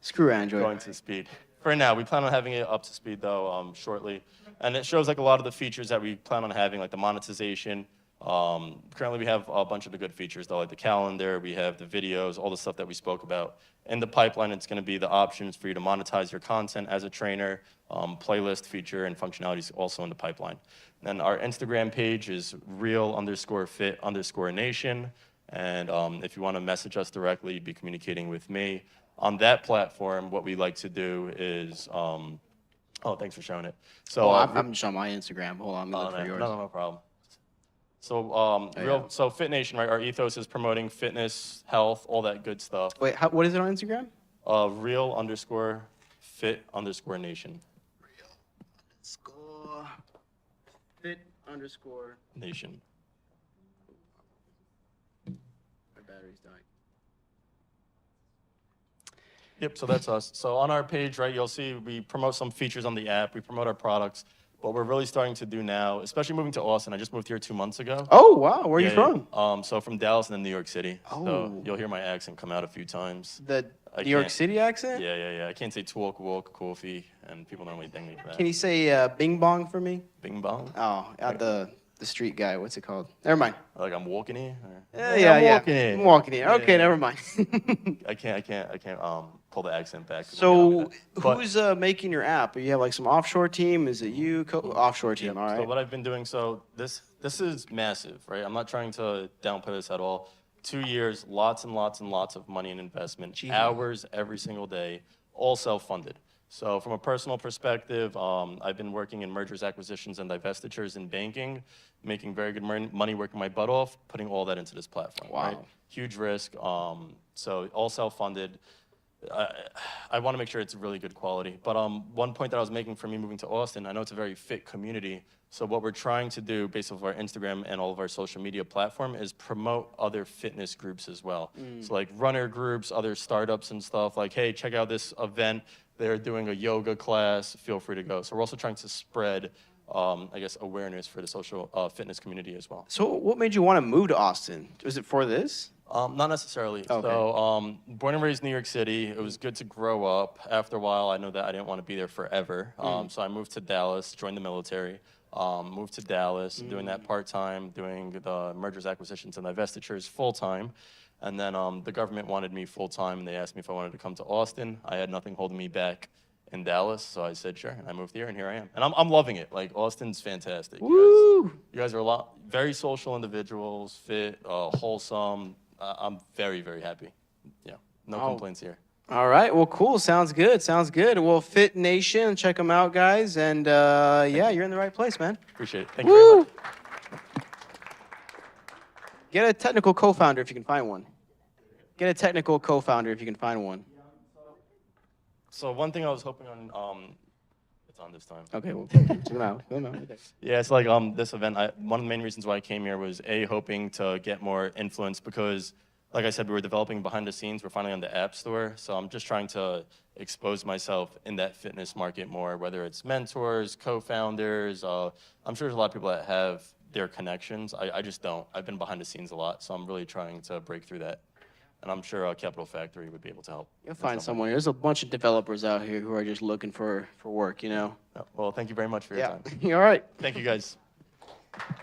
Screw Android. going to speed. For now, we plan on having it up to speed, though, shortly. And it shows like a lot of the features that we plan on having, like the monetization. Currently, we have a bunch of the good features, though, like the calendar, we have the videos, all the stuff that we spoke about. In the pipeline, it's going to be the options for you to monetize your content as a trainer, playlist feature, and functionalities also in the pipeline. Then our Instagram page is real_fit_nation. And if you want to message us directly, you'd be communicating with me. On that platform, what we like to do is, oh, thanks for showing it. So I'm just on my Instagram. Hold on, let me look for yours. no problem. So so Fit Nation, right? Our ethos is promoting fitness, health, all that good stuff. Wait, what is it on Instagram? Real_fit_nation. Fit_. Nation. My battery's dying. Yep, so that's us. So on our page, right, you'll see we promote some features on the app. We promote our products. What we're really starting to do now, especially moving to Austin, I just moved here 2 months ago. Oh, wow. Where are you from? So from Dallas and then New York City. Oh. So you'll hear my accent come out a few times. The New York City accent? Yeah. I can't say walk, coffee, and people normally thank me for that. Can you say bing bong for me? Bing bong? Oh, the street guy. What's it called? Never mind. Like I'm walking here? Yeah. Walking here. I'm walking here. Okay, Yeah. never mind. I can't pull the accent back. So But- who's making your app? You have like some offshore team? Is it you? Offshore team, all So right. what I've been doing, this is massive, right? I'm not trying to downplay this at all. 2 years, lots and lots and lots of money and investment, hours every single day, all self-funded. So from a personal perspective, I've been working in mergers, acquisitions, and divestitures in banking, making very good money, working my butt off, putting all that into this platform. Wow. Right? Huge risk. So all self-funded. I want to make sure it's really good quality. But one point that I was making for me moving to Austin, I know it's a very fit community. So what we're trying to do based off our Instagram and all of our social media platform is promote other fitness groups as well. So like runner groups, other startups and stuff, like, hey, check out this event. They're doing a yoga class. Feel free to go. So we're also trying to spread, I guess, awareness for the social fitness community as well. So what made you want to move to Austin? Was it for this? Not necessarily. Okay. So, born and raised in New York City. It was good to grow up. After a while, I know that I didn't want to be there forever. So I moved to Dallas, joined the military, moved to Dallas, doing that part-time, doing the mergers, acquisitions, and divestitures full-time. And then the government wanted me full-time, and they asked me if I wanted to come to Austin. I had nothing holding me back in Dallas, so I said sure, and I moved here, and here I am. And I'm loving it. Like, Austin's fantastic. You guys are very social individuals, fit, wholesome. I'm very, very happy. Yeah, no complaints here. All right. Well, cool. Sounds good. Well, Fit Nation, check them out, guys. And yeah, you're in the right place, man. Appreciate it. Thank you very much. Get a technical co-founder if you can find one. Get a technical co-founder if you can find one. So one thing I was hoping on, it's on this time. Okay, well, check them out. Yeah, it's like this event. One of the main reasons why I came here was hoping to get more influence because, like I said, we were developing behind the scenes. We're finally on the App Store, so I'm just trying to expose myself in that fitness market more. Whether it's mentors, co-founders, I'm sure there's a lot of people that have their connections. I just don't. I've been behind the scenes a lot, so I'm really trying to break through that. And I'm sure Capital Factory would be able to help. You'll find someone. There's a bunch of developers out here who are just looking for work, you know? Well, thank you very much for your time. All right. Thank you, guys.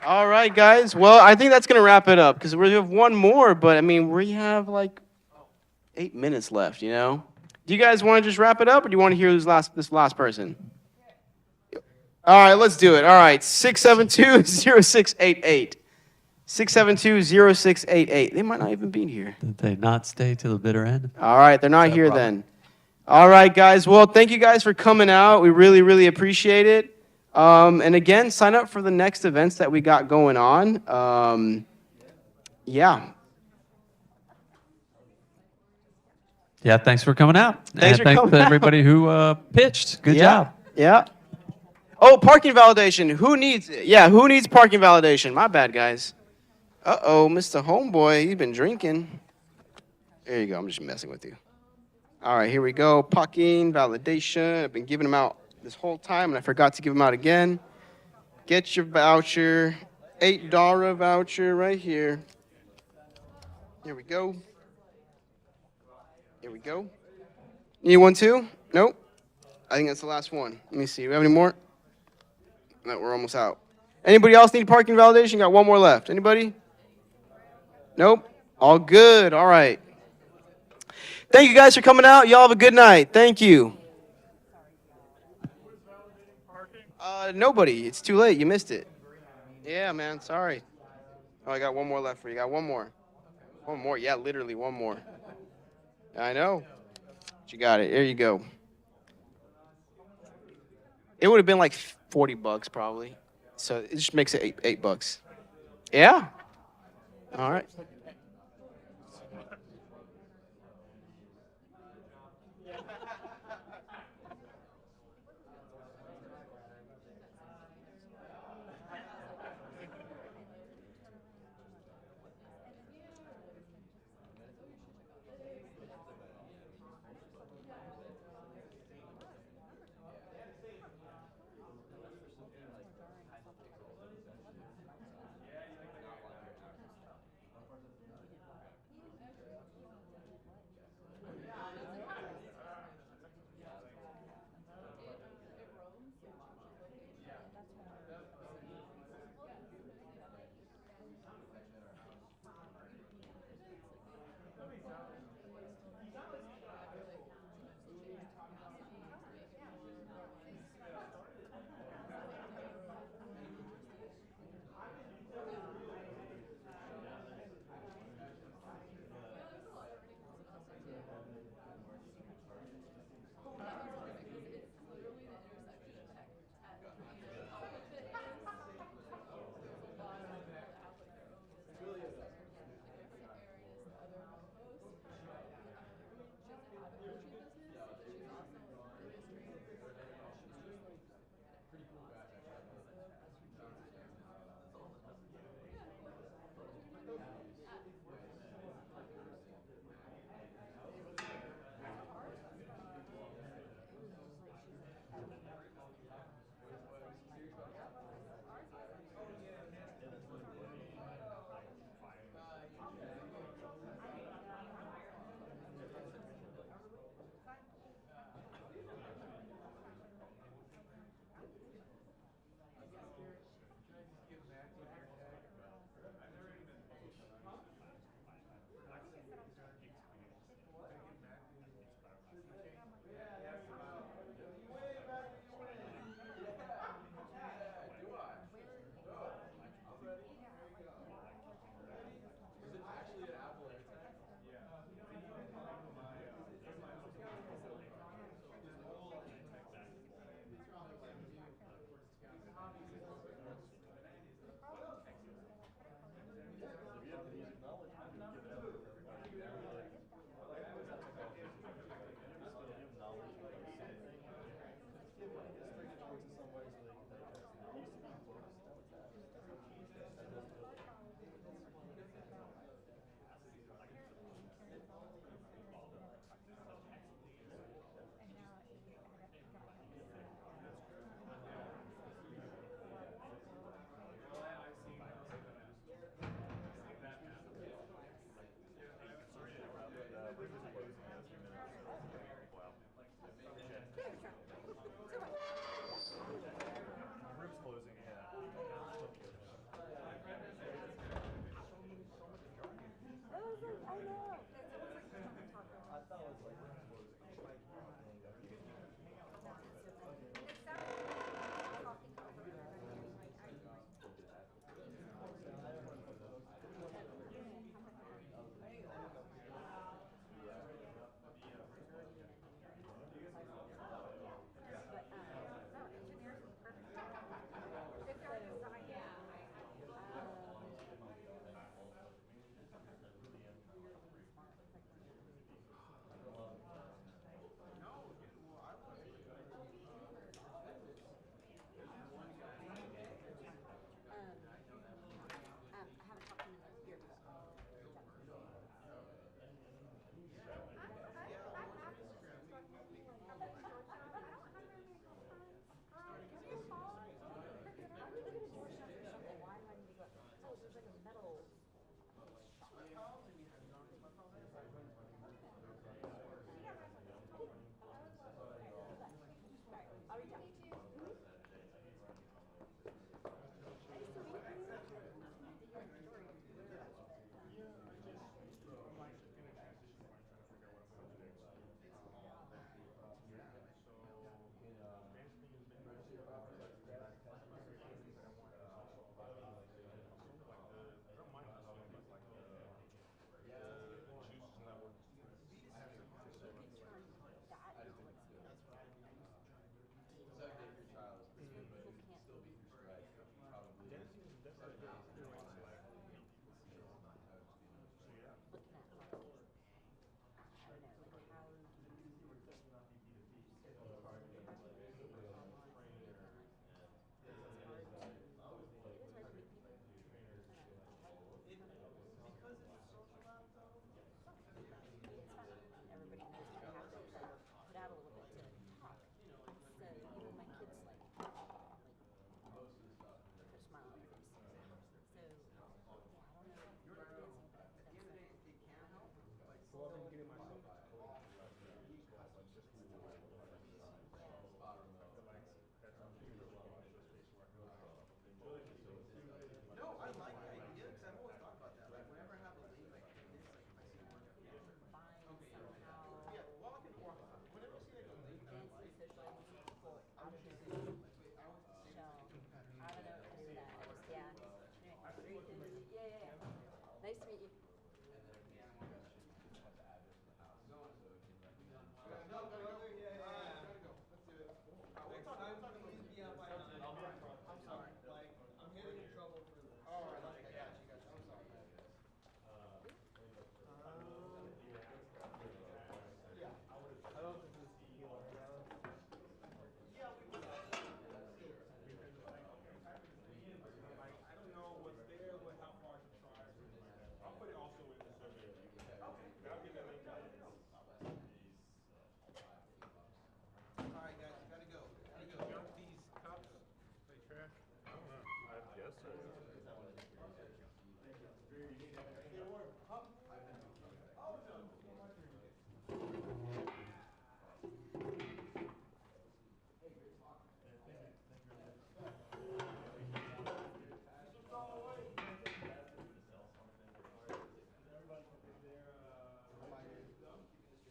All right, guys. Well, I think that's going to wrap it up because we have one more, but I mean, we have like 8 minutes left, you know? Do you guys want to just wrap it up or do you want to hear this last person? All right, let's do it. All right, 672-0688. 672-0688. They might not even be here. Did they not stay to the bitter end? All right, they're not here then. All right, guys. Well, thank you guys for coming out. We really, really appreciate it. And again, sign up for the next events that we got going on. Yeah. Yeah, thanks for coming out. Thanks for coming to out. everybody who pitched. Good job. Yeah. Oh, parking validation. Who needs it? Yeah, who needs parking validation? My bad, guys. Uh-oh, Mr. Homeboy, he's been drinking. There you go. I'm just messing with you. All right, here we go. Parking validation. I've been giving them out this whole time, and I forgot to give them out again. Get your voucher. $8 voucher right here. Here we go. Here we go. Need one too? Nope. I think that's the last one. Let me see. Do we have any more? No, we're almost out. Anybody else need parking validation? Got one more left. Anybody? Nope. All good. All right. Thank you guys for coming out. Y'all have a good night. Thank you. Nobody. It's too late. You missed it. Yeah, man. Sorry. Oh, I got one more left for you. Got one more. One more. Yeah, literally one more. I know. But you got it. There you go. It would have been like $40 probably. So it just makes it $8. Yeah. All right.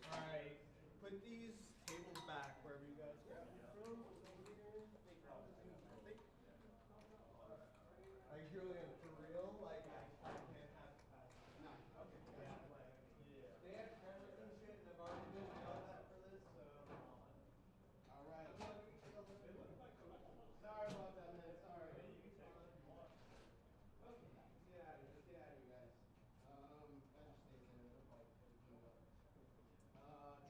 All right, put these tables back wherever you guys grabbed it from. Like Julian, for real, like I can't have no. Okay. Yeah. They have cameras and shit, and I've already been yelled at for this, so. All right. Sorry about that, man. Sorry. Okay. Get out of here. Get out of here, guys. That just stays there. Look like everything else.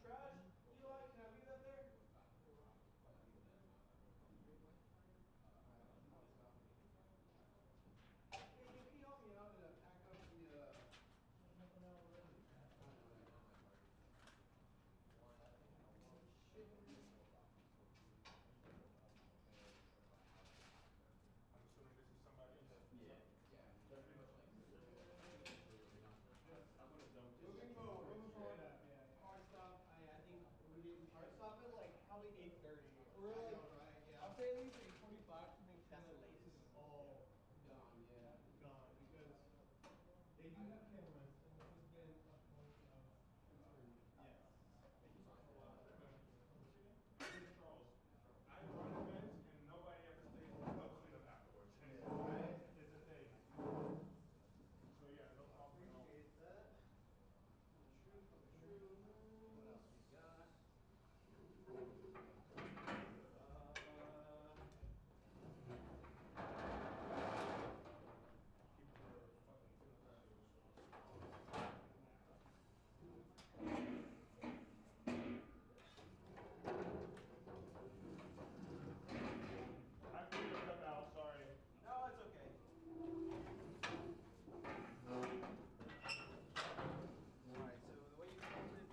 Trash. Eli, can I leave that there? Hey, can you help me out to pack up the I'm assuming this is somebody. Moving forward. Hard stop. I think we did hard stop at like probably 8:30. We're like, I'll say at least 8:45 to make sure that this is all gone. Yeah, gone because they do have cameras, and this has been a point of concern. Yes. Charles, I run events and nobody ever stays to clean up afterwards. And it's a thing. So yeah, no problem. Appreciate that. True. What else we got? I figured that out, sorry. No, it's okay. Alright, so the way you fold it,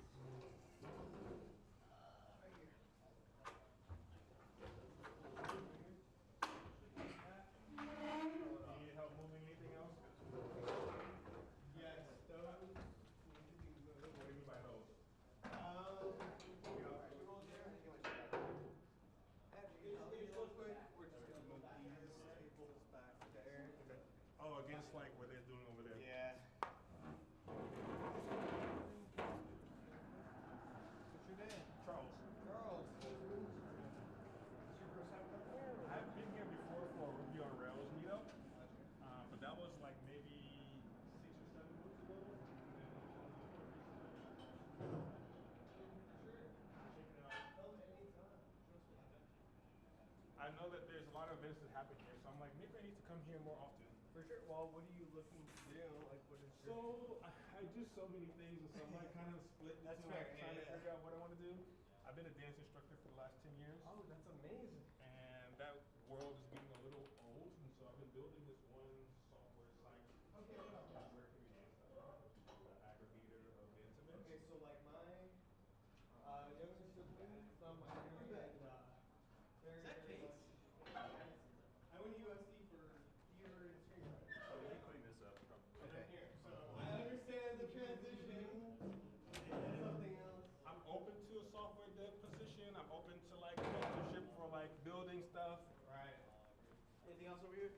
right here. You need help moving anything else? Yes, those need to be moved. What do you mean by those? Alright, you roll there and you want to real quick, we're just gonna move these tables back there. Okay. Oh, against like what they're doing over there. Yeah. What's your name? Charles. Charles. It's your first time coming here? I've been here before for a Ruby on Rails meetup, but that was like maybe 6 or 7 months ago. Sure. Check it out. Come anytime. I know that there's a lot of events that happen here, so I'm like, maybe I need to come here more often. For sure. Well, what are you looking to do? Like, what is your... So I do so many things, and so I'm like kind of split That's between like fair, trying to yeah. figure out what I want to do. I've been a dance instructor for the last 10 years, Oh, that's amazing. and that world is getting a little old, and so I've been building this one software site Okay. where it can be an aggregator of dance events. Okay, so like my younger sibling is on my theory and very, very much. I went to USD for theater and screenwriting. So let me clean this up. Okay. Here, so I understand the transition into something else. I'm open to a software dev position. I'm open to like mentorship for like building stuff. Right. Anything else over here?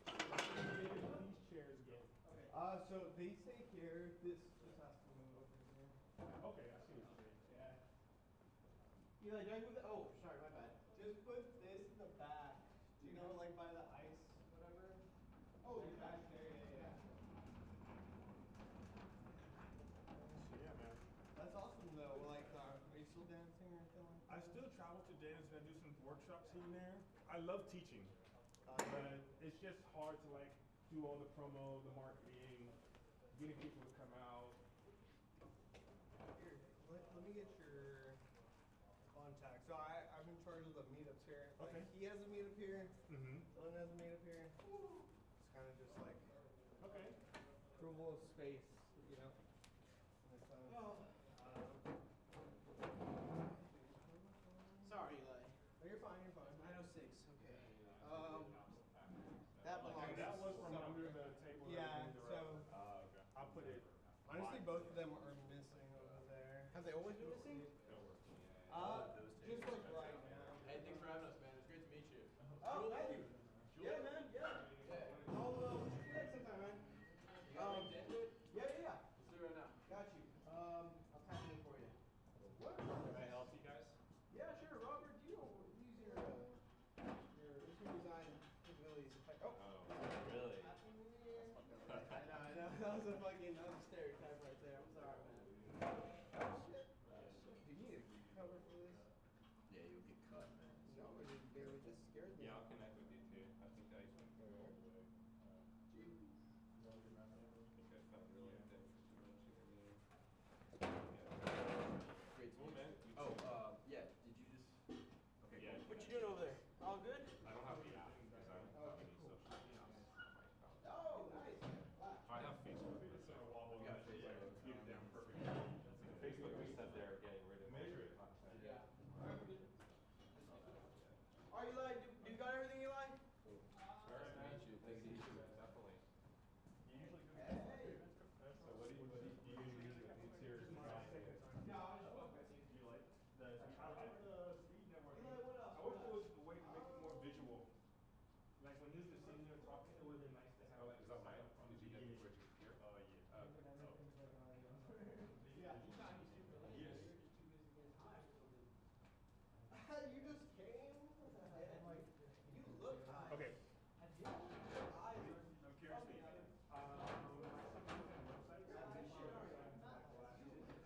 Where did these chairs go? Okay. So they stay here. This just has to move over here. Okay, I see what you're saying. Yeah. Eli, do I move that? Oh, sorry, my bad. Just put this in the back. Do you know, like by the ice, whatever? Oh, you're back there. Yeah. So yeah, man. That's awesome though. Like, are you still dancing or anything like that? I still travel to dance and I do some workshops here and there. I love teaching, but it's just hard to like do all the promo, the marketing, getting people to come out. Here, let me get your contact. So I'm in charge of the meetups here. Like, Okay. he has a meetup here. Mm-hmm. Dylan has a meetup here. It's kind of just like Okay. approval of space, you know. Sorry, Eli. Oh, you're fine. You're fine. 906. Okay. Honestly, both of them are missing over there. Have they always been missing? Just like right now. Hey, thanks for having us, man. It's great to meet you. Oh, thank you. Yeah, man. Yeah. I'll check you out sometime, man. You got LinkedIn, dude? Yeah. Let's do it right now. Got you. I'll type it in for you. What? Can I help you guys? Yeah, sure. Robert, do you use your interior design capabilities? Oh, really? I know. That was a stereotype right there. I'm sorry, man. Oh, shit. Do you need a cover for this? Yeah, you'll get cut, man. No, it just scares me. Yeah, I'll connect with you too. I think I used to go all the way. I think I found really thing Great to Cool, meet man. you. You Oh, yeah. Did you just? Okay. Yeah. What you doing over there? All good? I don't have the app because I don't have any social media. Oh, nice. I have Facebook. It's like a wobble. Yeah, Facebook. Keep it down perfect. Facebook, we said they're getting rid of measure content. Yeah. All right, Eli, do you got everything, Eli? Nice to meet you. Thank you. Definitely. You usually Hey. So what do you usually use with interior design? Do you like the speed network? Eli, what else? I wish there was a way to make it more visual. Like when this is sitting there talking, it would have been nice to have. Oh, is that mine? Did you get the bridge here? Oh, yeah. Yeah, Yes. you just came and like you look high. Okay. Your eyes are. I'm curious.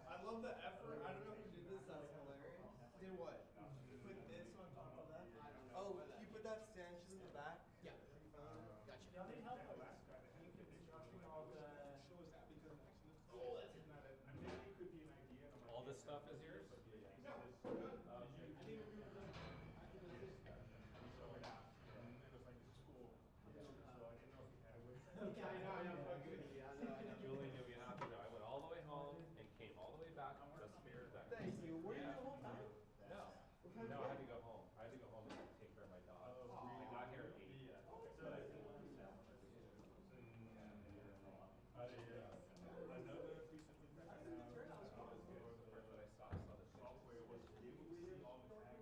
I love the effort. I don't know if you did this. That's hilarious. Did what? Put this on top of that. Oh, you put that Sanchez in the back. Yeah. Gotcha. Y'all need help with that. Oh, that's not it. I mean, it could be an idea. All this stuff is yours? No. Yeah, I know. Fucking with you. I know. Julie knew me enough to know. I went all the way home and came all the way back just for your event. Thank you. Were you the whole time? No. No, I had to go home. I had to go home and take care of my dog. I got here at 8. But I didn't. Another piece of feedback I have It was good. It was the first that I saw the software was able to see all the tags.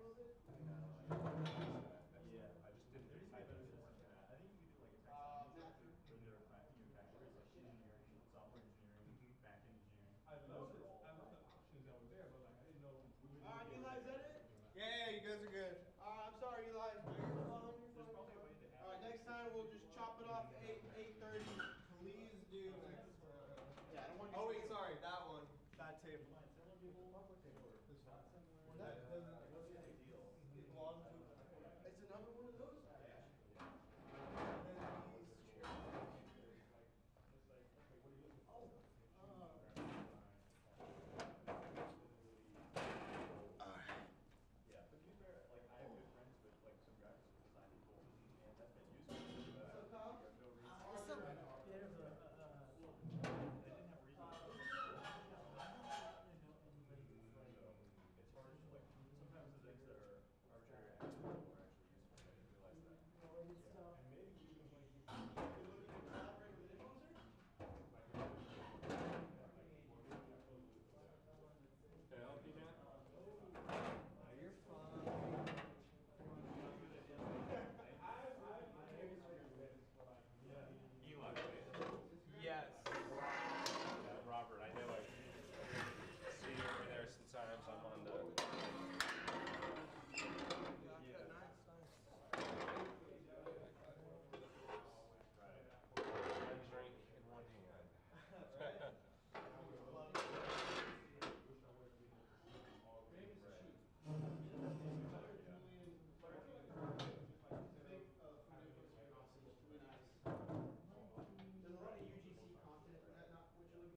Yeah. I just didn't type it. I think you could do like a tax when there are your categories like engineering, software engineering, back engineering. I love the options that were there, but like I didn't know. Alright, Eli, is that it? Yeah, you guys are good. I'm sorry, Eli. You're fine. Alright, next time we'll just chop it off 8:30. Please do next time. Yeah, I don't want to. Oh wait, sorry, that one. That table. This one. That doesn't. It's another one of those.